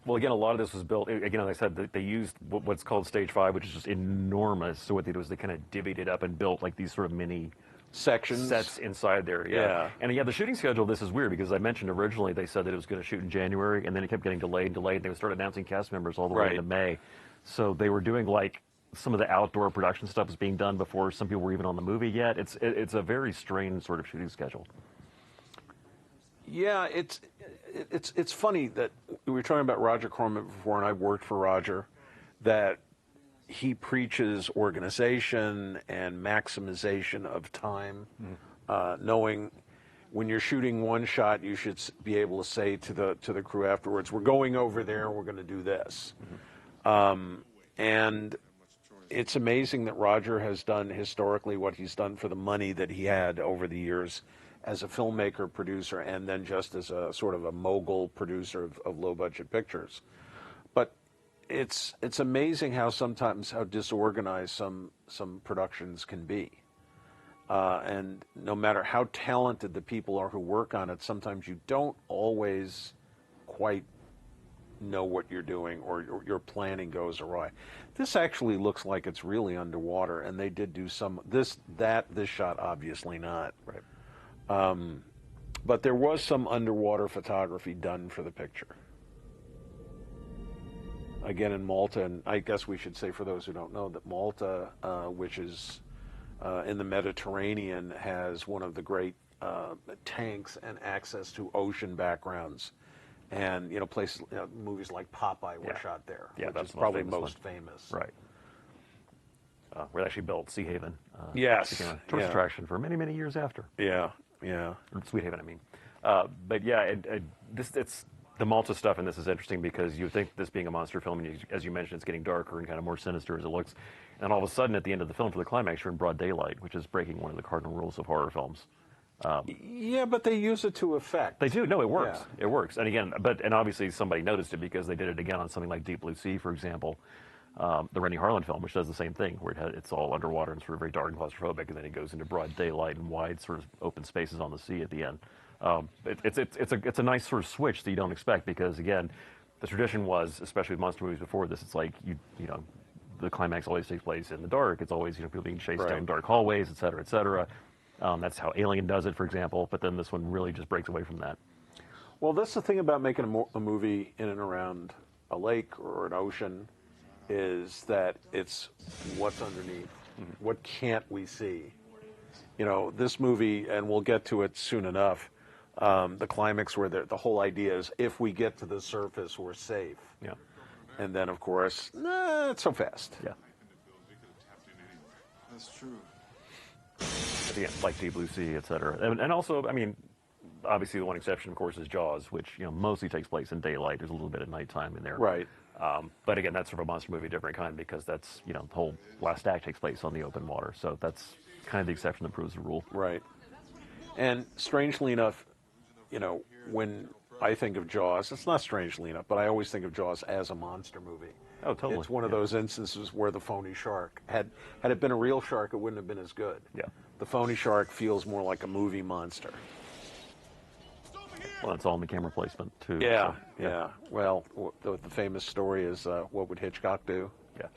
S1: Well, again, a lot of this was built, again, as I said, they used what's called Stage 5, which is just enormous. So what they did was they kind of divvied it up and built like these sort of mini
S2: sections,
S1: sets inside there. Yeah. And yeah, the shooting schedule, this is weird because I mentioned originally they said that it was going to shoot in January, and then it kept getting delayed and delayed. And they would start announcing cast members all the way into May. So they were doing like some of the outdoor production stuff was being done before some people were even on the movie yet. It's a very strange sort of shooting schedule.
S2: Yeah, it's funny that we were talking about Roger Corman before, and I worked for Roger, that he preaches organization and maximization of time, knowing when you're shooting one shot, you should be able to say to the crew afterwards, "We're going over there. We're going to do this," and it's amazing that Roger has done historically what he's done for the money that he had over the years as a filmmaker, producer, and then just as a sort of a mogul producer of low-budget pictures. But it's amazing how disorganized some productions can be. And no matter how talented the people are who work on it, sometimes you don't always quite know what you're doing, or your planning goes awry. This actually looks like it's really underwater, and they did do this shot obviously not.
S1: Right.
S2: But there was some underwater photography done for the picture. Again, in Malta, and I guess we should say for those who don't know that Malta, which is in the Mediterranean, has one of the great tanks and access to ocean backgrounds. And, places, movies like Popeye were shot there, which
S1: that's
S2: is probably
S1: most
S2: famous.
S1: Right. Where they actually built Sea Haven.
S2: Yes.
S1: Became a tourist attraction for many, many years after.
S2: Yeah, yeah.
S1: Or Sweet Haven, I mean. But yeah, it's the Malta stuff in this is interesting because you think this being a monster film, and as you mentioned, it's getting darker and kind of more sinister as it looks. And all of a sudden, at the end of the film, for the climax, you're in broad daylight, which is breaking one of the cardinal rules of horror films.
S2: Yeah, but they use it to effect.
S1: They do. No, it works. Yeah. It works. And again, and obviously somebody noticed it because they did it again on something like Deep Blue Sea, for example, the Rennie Harlan film, which does the same thing, where it's all underwater and sort of very dark and claustrophobic, and then it goes into broad daylight and wide sort of open spaces on the sea at the end. It's a nice sort of switch that you don't expect because, again, the tradition was, especially with monster movies before this, it's like you know, the climax always takes place in the dark. It's always people being chased down dark hallways, et cetera, et cetera. That's how Alien does it, for example. But then this one really just breaks away from that.
S2: Well, that's the thing about making a movie in and around a lake or an ocean, is that it's what's underneath. What can't we see? You know, this movie, and we'll get to it soon enough, the climax where the whole idea is if we get to the surface, we're safe.
S1: Yeah.
S2: And then, of course, not so fast.
S1: Yeah.
S3: That's true.
S1: At the end, like Deep Blue Sea, et cetera. And also, I mean, obviously the one exception, of course, is Jaws, which, you know, mostly takes place in daylight. There's a little bit of nighttime in there.
S2: Right.
S1: But again, that's sort of a monster movie, different kind, because that's, you know, the whole last act takes place on the open water. So that's kind of the exception that proves the rule.
S2: Right. And strangely enough, you know, when I think of Jaws, it's not strangely enough, but I always think of Jaws as a monster movie.
S1: Oh, totally.
S2: It's one of those instances where the phony shark, had it been a real shark, it wouldn't have been as good.
S1: Yeah.
S2: The phony shark feels more like a movie monster.
S1: Well, it's all in the camera placement, too.
S2: Yeah,
S1: so,
S2: yeah. Well, the famous story is, what would Hitchcock do?
S1: Yeah.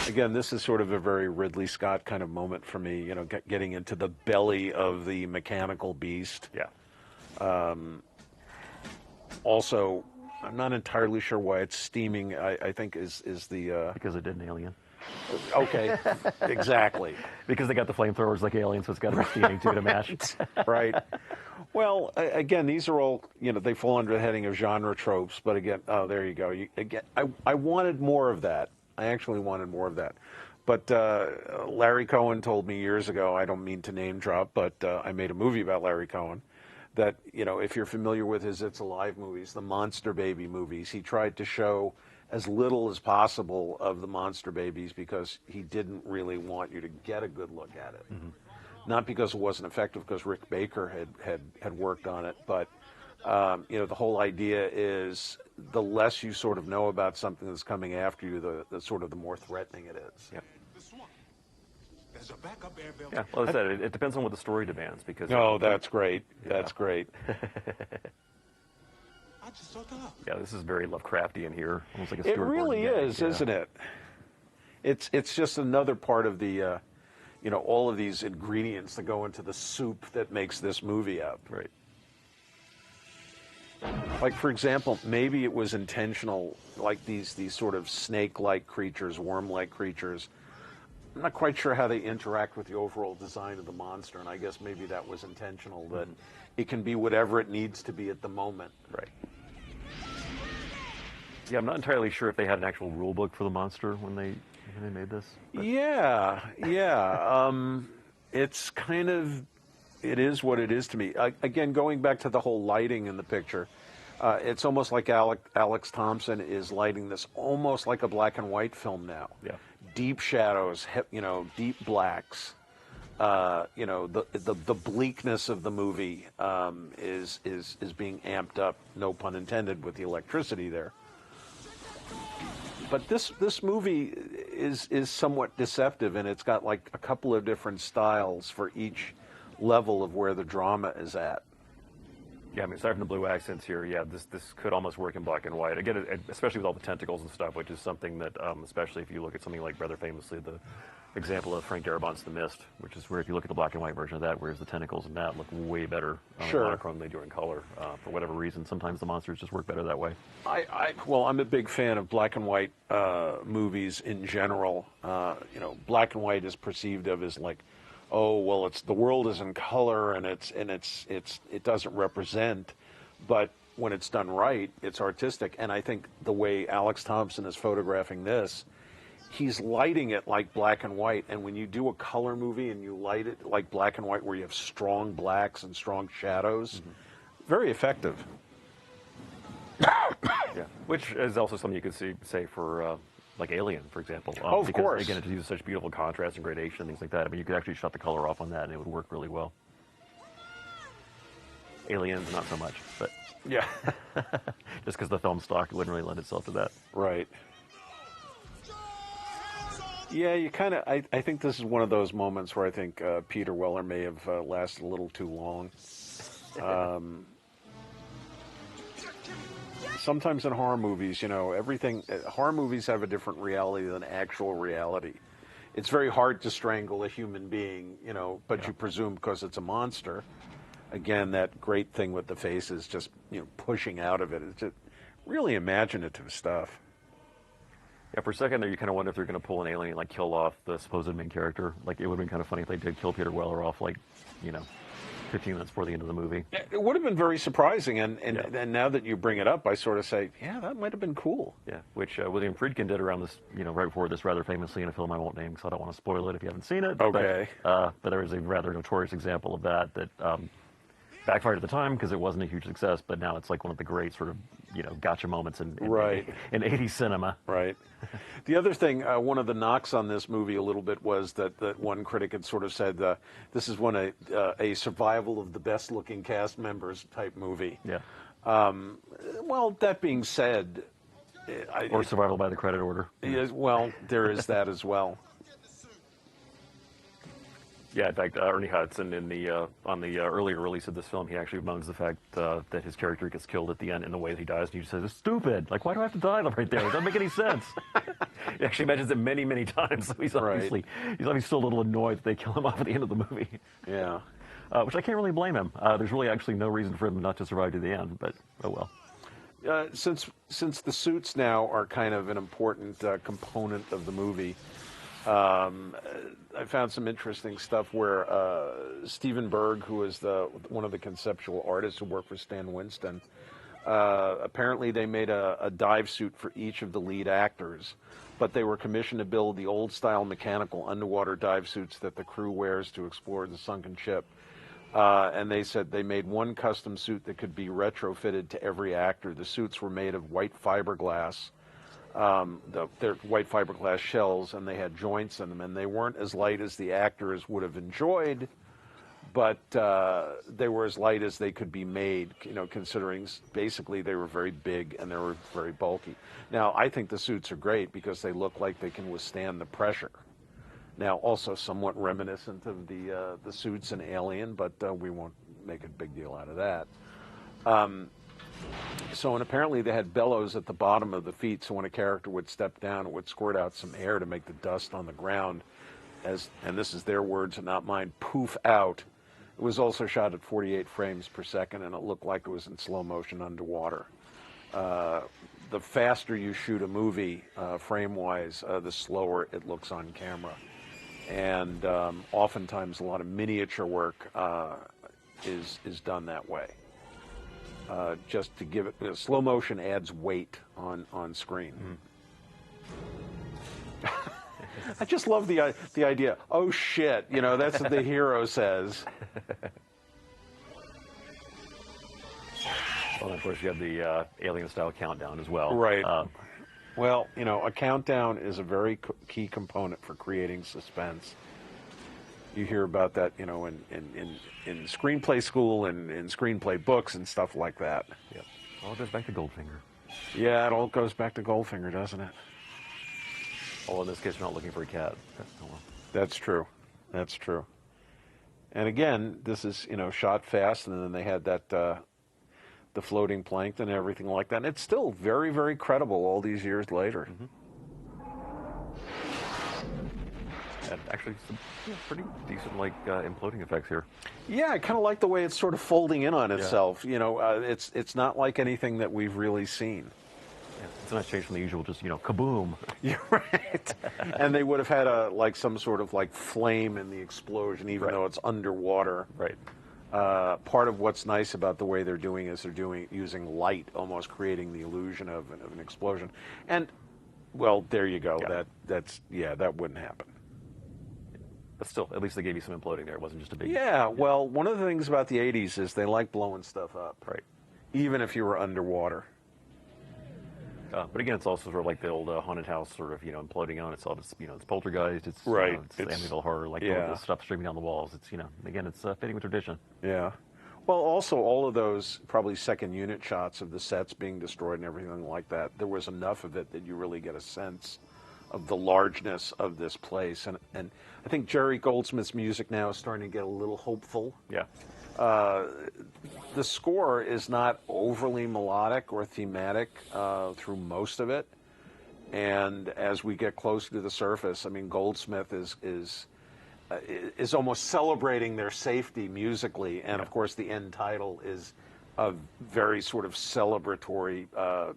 S2: Again, this is sort of a very Ridley Scott kind of moment for me, you know, getting into the belly of the mechanical beast.
S1: Yeah.
S2: Also, I'm not entirely sure why it's steaming. I think is the...
S1: Because it did an Alien.
S2: Okay, exactly.
S1: Because they got the flamethrowers like Aliens, so it's got to be steaming too to match.
S2: Right. Well, again, these are all, you know, they fall under the heading of genre tropes, but again, oh, there you go. Again, I wanted more of that. I actually wanted more of that. But Larry Cohen told me years ago, I don't mean to name drop, but I made a movie about Larry Cohen, that, you know, if you're familiar with his It's Alive movies, the Monster Baby movies, he tried to show as little as possible of the monster babies because he didn't really want you to get a good look at it. Mm-hmm. Not because it wasn't effective, because Rick Baker had worked on it, but you know, the whole idea is the less you sort of know about something that's coming after you, the sort of the more threatening it is.
S1: Yeah.
S3: There's a backup air belt.
S1: Yeah, well, as I said, it depends on what the story demands. Because
S2: no, that's great.
S1: Yeah.
S2: That's great.
S3: I just thought that up.
S1: Yeah, this is very Lovecraftian here, almost like a
S2: It
S1: Stuart
S2: really
S1: Gordon
S2: is,
S1: gag.
S2: isn't it? It's just another part of the, you know, all of these ingredients that go into the soup that makes this movie up.
S1: Right.
S2: Like, for example, maybe it was intentional, like these sort of snake-like creatures, worm-like creatures. I'm not quite sure how they interact with the overall design of the monster, and I guess maybe that was intentional, that it can be whatever it needs to be at the moment.
S1: Right. Yeah, I'm not entirely sure if they had an actual rule book for the monster when they made this. But.
S2: Yeah. It's kind of, it is what it is to me. Again, going back to the whole lighting in the picture, it's almost like Alex Thompson is lighting this almost like a black and white film now.
S1: Yeah.
S2: Deep shadows, you know, deep blacks. You know, the bleakness of the movie is being amped up, no pun intended, with the electricity there. But this movie is somewhat deceptive, and it's got like a couple of different styles for each level of where the drama is at.
S1: Yeah, I mean, aside from the blue accents here, yeah, this could almost work in black and white. Again, especially with all the tentacles and stuff, which is something that, especially if you look at something like rather famously the example of Frank Darabont's The Mist, which is where if you look at the black and white version of that, whereas the tentacles in that look way better monochrome than they do in color. For whatever reason, sometimes the monsters just work better that way.
S2: Well, I'm a big fan of black and white movies in general. You know, black and white is perceived of as like, oh, well, the world is in color and it doesn't represent, but when it's done right, it's artistic. And I think the way Alex Thompson is photographing this, he's lighting it like black and white. And when you do a color movie and you light it like black and white, where you have strong blacks and strong shadows, very effective.
S1: Yeah, which is also something you could say for like Alien, for example.
S2: Of
S1: because,
S2: course.
S1: Again, it uses such beautiful contrast and gradation and things like that. I mean, you could actually shut the color off on that and it would work really well. Aliens, not so much, but
S2: Yeah.
S1: just because the film stock wouldn't really lend itself to that.
S2: Right. Yeah, you kind of, I think this is one of those moments where I think Peter Weller may have lasted a little too long. Sometimes in horror movies, you know, horror movies have a different reality than actual reality. It's very hard to strangle a human being, you know, but you presume because it's a monster. Again, that great thing with the face is just, you know, pushing out of it. It's just really imaginative stuff.
S1: Yeah, for a second there, you kind of wonder if they're going to pull an alien and like kill off the supposed main character. Like it would have been kind of funny if they did kill Peter Weller off, like, 15 minutes before the end of the movie.
S2: It would have been very surprising, and
S1: Yeah.
S2: now that you bring it up, I sort of say, yeah, that might have been cool.
S1: Yeah, which William Friedkin did around this, right before this, rather famously in a film I won't name because I don't want to spoil it if you haven't seen it.
S2: Okay.
S1: But there is a rather notorious example of that backfired at the time because it wasn't a huge success, but now it's like one of the great sort of, gotcha moments in
S2: Right.
S1: in 80s cinema.
S2: Right. The other thing, one of the knocks on this movie a little bit was that one critic had sort of said, this is a survival of the best-looking cast members type movie.
S1: Yeah.
S2: Well, that being said...
S1: Or survival by the credit order.
S2: Well, there is that as well.
S1: Yeah, in fact, Ernie Hudson on the earlier release of this film, he actually bemoans the fact that his character gets killed at the end in the way that he dies, and he just says, "It's stupid. Like, why do I have to die right there? It doesn't make any sense." He actually mentions it many, many times. So he's obviously still a little annoyed that they kill him off at the end of the movie.
S2: Yeah.
S1: Which I can't really blame him. There's really actually no reason for him not to survive to the end, but oh well.
S2: Since the suits now are kind of an important component of the movie, I found some interesting stuff where Steven Berg, who is one of the conceptual artists who worked for Stan Winston, apparently they made a dive suit for each of the lead actors, but they were commissioned to build the old-style mechanical underwater dive suits that the crew wears to explore the sunken ship. And they said they made one custom suit that could be retrofitted to every actor. The suits were made of white fiberglass. They're white fiberglass shells, and they had joints in them, and they weren't as light as the actors would have enjoyed, but they were as light as they could be made, considering basically they were very big and they were very bulky. Now, I think the suits are great because they look like they can withstand the pressure. Now, also somewhat reminiscent of the suits in Alien, but we won't make a big deal out of that. And apparently they had bellows at the bottom of the feet, so when a character would step down, it would squirt out some air to make the dust on the ground, and this is their words and not mine, poof out. It was also shot at 48 frames per second, and it looked like it was in slow motion underwater. The faster you shoot a movie, frame-wise, the slower it looks on camera. And oftentimes a lot of miniature work is done that way. Just to give it, slow motion adds weight on screen. I just love the idea. Oh shit, that's what the hero says.
S1: Well, of course, you have the Alien-style countdown as well.
S2: Right. Well, a countdown is a very key component for creating suspense. You hear about that, in screenplay school and in screenplay books and stuff like that.
S1: Yeah. All goes back to Goldfinger.
S2: Yeah, it all goes back to Goldfinger, doesn't it?
S1: Well, in this case, you're not looking for a cat. Oh, well.
S2: That's true. That's true. And again, this is, shot fast, and then they had that, the floating plankton and everything like that. And it's still very, very credible all these years later.
S1: Mm-hmm. And actually, some pretty decent, imploding effects here.
S2: Yeah, I kind of like the way it's sort of folding in on itself. Yeah. It's not like anything that we've really seen.
S1: Yeah, it's a nice change from the usual, just, kaboom.
S2: You're right. And they would have had some sort of flame in the explosion, even though it's underwater.
S1: Right.
S2: Part of what's nice about the way they're doing is using light, almost creating the illusion of an explosion. And, well, there you go. Yeah. That wouldn't happen.
S1: But still, at least they gave you some imploding there. It wasn't just a big...
S2: Yeah, well, one of the things about the 80s is they like blowing stuff up.
S1: Right.
S2: Even if you were underwater.
S1: But again, it's also sort of like the old haunted house sort of, imploding on itself. It's, it's poltergeist. It's,
S2: right.
S1: It's Amityville horror, all the stuff streaming down the walls. It's, again, it's fitting with tradition.
S2: Yeah. Well, also, all of those probably second unit shots of the sets being destroyed and everything like that, there was enough of it that you really get a sense of the largeness of this place. And I think Jerry Goldsmith's music now is starting to get a little hopeful.
S1: Yeah.
S2: The score is not overly melodic or thematic through most of it. And as we get closer to the surface, I mean, Goldsmith is almost celebrating their safety musically. And, of course, the end title is a very sort of celebratory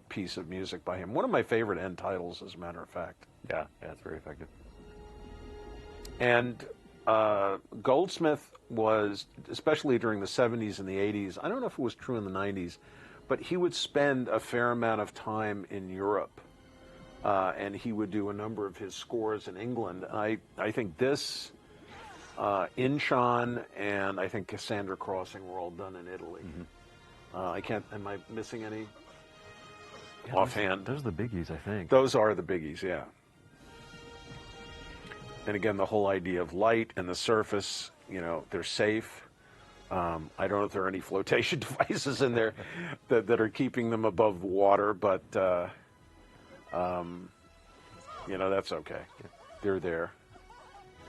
S2: piece of music by him. One of my favorite end titles, as a matter of fact.
S1: Yeah, it's very effective.
S2: And Goldsmith was, especially during the 70s and the 80s, I don't know if it was true in the 90s, but he would spend a fair amount of time in Europe, and he would do a number of his scores in England. I think this, Inchon, and I think Cassandra Crossing were all done in Italy. Am I missing any offhand?
S1: Those are the biggies, I think.
S2: Those are the biggies, yeah. And again, the whole idea of light and the surface, they're safe. I don't know if there are any flotation devices in there that are keeping them above the water, but, that's okay. They're there.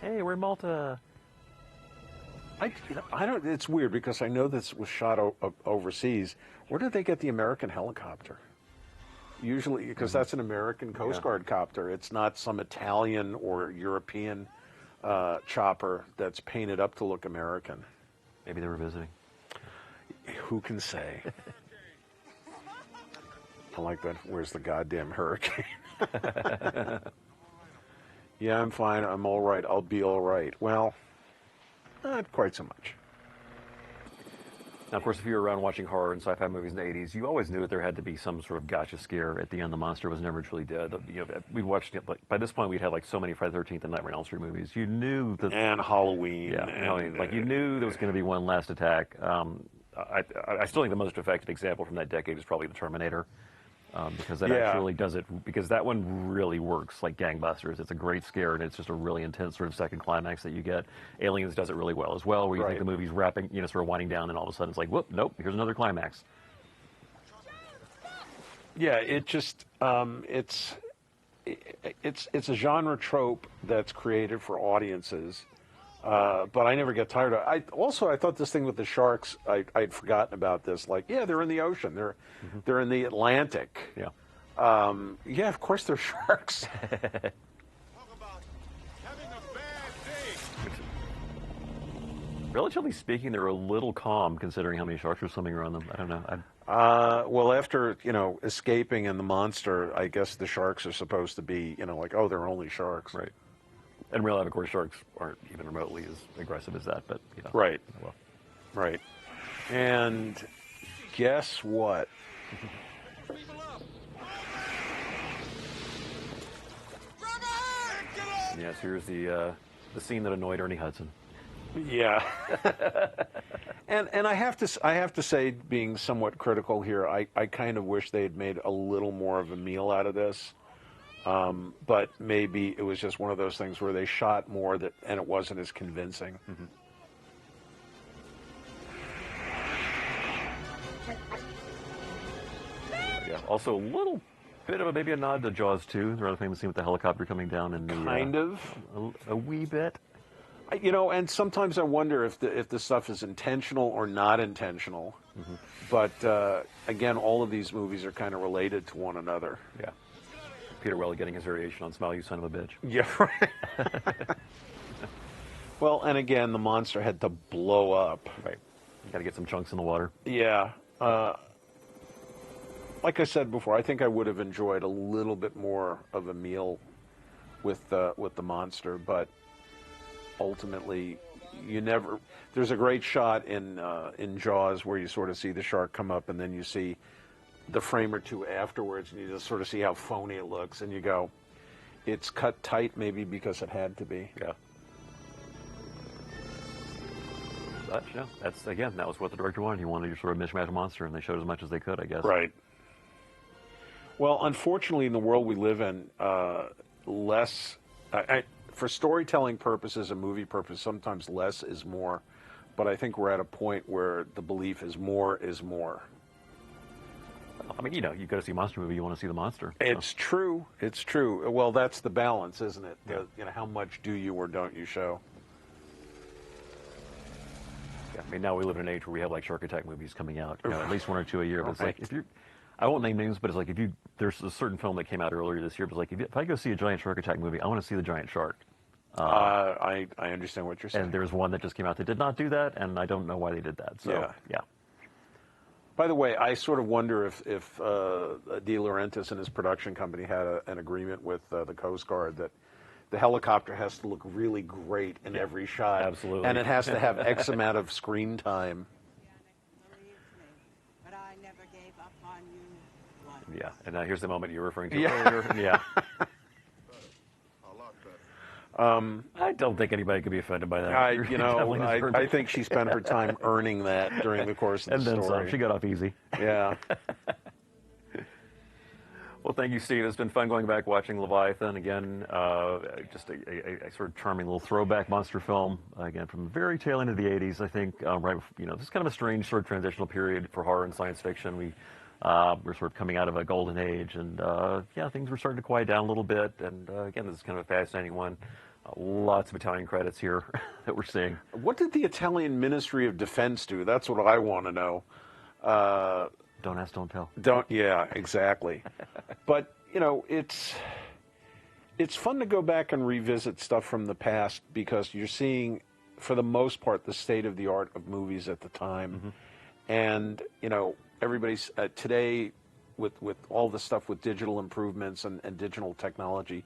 S1: Hey, we're in Malta.
S2: I don't. It's weird because I know this was shot overseas. Where did they get the American helicopter? Usually, because that's an American Coast Guard copter. It's not some Italian or European chopper that's painted up to look American.
S1: Maybe they were visiting.
S2: Who can say? I like that. Where's the goddamn hurricane? Yeah, I'm fine. I'm all right. I'll be all right. Well, not quite so much.
S1: Now, of course, if you were around watching horror and sci-fi movies in the 80s, you always knew that there had to be some sort of gotcha scare at the end. The monster was never truly dead. We watched it, by this point, we'd had like so many Friday the 13th and Nightmare on Elm Street movies. You knew that...
S2: And Halloween.
S1: Yeah, you knew there was going to be one last attack. I still think the most effective example from that decade is probably The Terminator. Because that actually does it, because that one really works like gangbusters. It's a great scare, and it's just a really intense sort of second climax that you get. Aliens does it really well as well, where you think the movie's wrapping, sort of winding down, and all of a sudden it's like, whoop, nope, here's another climax.
S2: Yeah, it just, it's a genre trope that's created for audiences, but I never get tired of it. I thought this thing with the sharks, I'd forgotten about this. Like, yeah, they're in the ocean. They're in the Atlantic.
S1: Yeah.
S2: Yeah, of course they're sharks.
S3: Talk about having a bad day.
S1: Relatively speaking, they're a little calm considering how many sharks are swimming around them. I don't know.
S2: Well, after, escaping and the monster, I guess the sharks are supposed to be, like, oh, they're only sharks.
S1: Right. In real life, of course, sharks aren't even remotely as aggressive as that, but,
S2: Right.
S1: Well.
S2: Right. And guess what?
S1: Yes, here's the scene that annoyed Ernie Hudson.
S2: Yeah. and I have to say, being somewhat critical here, I kind of wish they had made a little more of a meal out of this. But maybe it was just one of those things where they shot more and it wasn't as convincing.
S1: Mm-hmm. Yeah. Also, a little bit of maybe a nod to Jaws 2, the rather famous scene with the helicopter coming down in the
S2: Kind of.
S1: A wee bit.
S2: And sometimes I wonder if the stuff is intentional or not intentional. Mm-hmm. But again, all of these movies are kind of related to one another.
S1: Yeah. Peter Weller getting his variation on "Smile, You Son of a Bitch."
S2: Yeah, right. Well, and again, the monster had to blow up.
S1: Right. You got to get some chunks in the water.
S2: Yeah. Like I said before, I think I would have enjoyed a little bit more of a meal with the monster, but ultimately, there's a great shot in Jaws where you sort of see the shark come up, and then you see the frame or two afterwards, and you just sort of see how phony it looks, and you go, it's cut tight maybe because it had to be.
S1: Yeah. But, that was what the director wanted. He wanted to sort of mishmash a monster, and they showed as much as they could, I guess.
S2: Right. Well, unfortunately, in the world we live in, for storytelling purposes and movie purposes, sometimes less is more. But I think we're at a point where the belief is more is more.
S1: I mean, you go to see a monster movie, you want to see the monster. So.
S2: It's true. It's true. Well, that's the balance, isn't it? Yeah. How much do you or don't you show?
S1: Yeah, I mean, now we live in an age where we have like shark attack movies coming out, at least one or two a year. But
S2: Right.
S1: it's like I won't name names, but it's like there's a certain film that came out earlier this year. But it's like if I go see a giant shark attack movie, I want to see the giant shark.
S2: I understand what you're saying.
S1: And there's one that just came out that did not do that, and I don't know why they did that. So yeah.
S2: By the way, I sort of wonder if De Laurentiis and his production company had an agreement with the Coast Guard that the helicopter has to look really great in every shot.
S1: Absolutely.
S2: And it has to have X amount of screen time.
S4: But I never gave up on you.
S1: Yeah, and here's the moment you were referring to
S2: Yeah.
S1: earlier. Yeah.
S3: A lot better.
S1: I don't think anybody could be offended by that.
S2: I think she spent her time earning that during the course of
S1: and
S2: the
S1: then
S2: story.
S1: some. She got off easy.
S2: Yeah.
S1: Well, thank you, Steve. It's been fun going back watching Leviathan again. Just a sort of charming little throwback monster film again from the very tail end of the '80s. I think this is kind of a strange sort of transitional period for horror and science fiction. We're sort of coming out of a golden age, and things were starting to quiet down a little bit. And again, this is kind of a fascinating one. Lots of Italian credits here that we're seeing.
S2: What did the Italian Ministry of Defense do? That's what I want to know.
S1: Don't ask, don't tell.
S2: Yeah, exactly. But, it's fun to go back and revisit stuff from the past because you're seeing, for the most part, the state of the art of movies at the time. Mm-hmm. And, everybody's, today, with all the stuff with digital improvements and digital technology,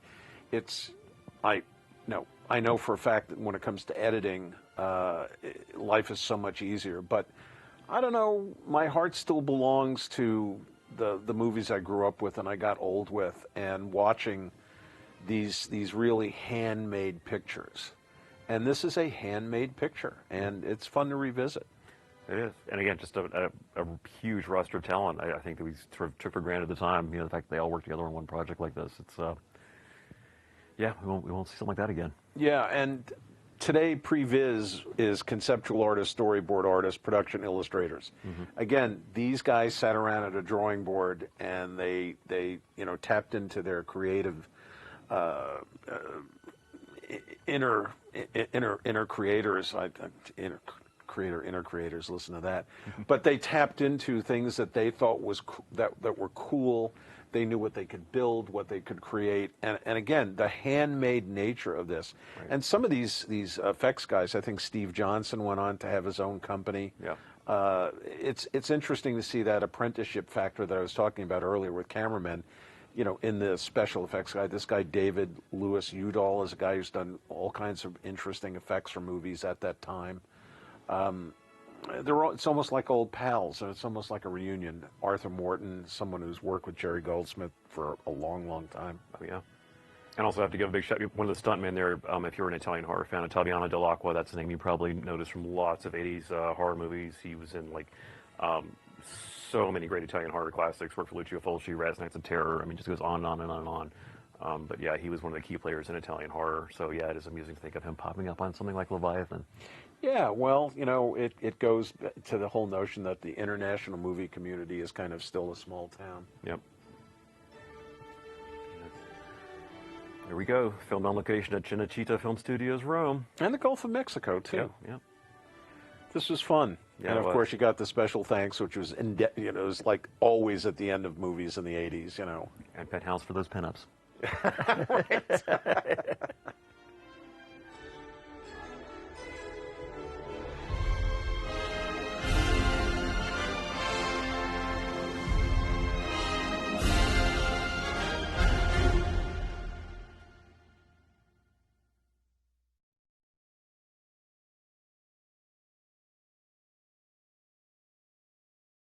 S2: I know for a fact that when it comes to editing, life is so much easier. But I don't know, my heart still belongs to the movies I grew up with and I got old with, and watching these really handmade pictures. And this is a handmade picture, and it's fun to revisit.
S1: It is. And again, just a huge roster of talent I think that we sort of took for granted at the time. The fact that they all work together on one project like this. It's, we won't see something like that again.
S2: Yeah, and today, previs is conceptual artists, storyboard artists, production illustrators. Mm-hmm. Again, these guys sat around at a drawing board and they tapped into their creative inner creators. Inner creators. Listen to that. Mm-hmm. But they tapped into things that they thought that were cool. They knew what they could build, what they could create, and again, the handmade nature of this. Right. And some of these effects guys, I think Steve Johnson went on to have his own company. Yeah. It's interesting to see that apprenticeship factor that I was talking about earlier with cameramen. In the special effects guy, this guy David Lewis Udall is a guy who's done all kinds of interesting effects for movies at that time. It's almost like old pals, and it's almost like a reunion. Arthur Morton, someone who's worked with Jerry Goldsmith for a long, long time.
S1: Oh, yeah. And also have to give a big shout. One of the stuntmen there, if you're an Italian horror fan, Ottaviano Dell'Acqua, that's a name you probably noticed from lots of 80s horror movies. He was in so many great Italian horror classics. Worked for Lucio Fulci, Raz Nights of Terror. I mean, just goes on and on and on and on. But yeah, he was one of the key players in Italian horror. So yeah, it is amusing to think of him popping up on something like Leviathan.
S2: Yeah, well, it goes to the whole notion that the international movie community is kind of still a small town.
S1: Yep. There we go. Filmed on location at Cinecittà Film Studios, Rome.
S2: And the Gulf of Mexico, too.
S1: Yeah.
S2: This was fun.
S1: Yeah,
S2: and, of course, you got the special thanks, which was, it was like always at the end of movies in the 80s,
S1: And Penthouse for those pinups.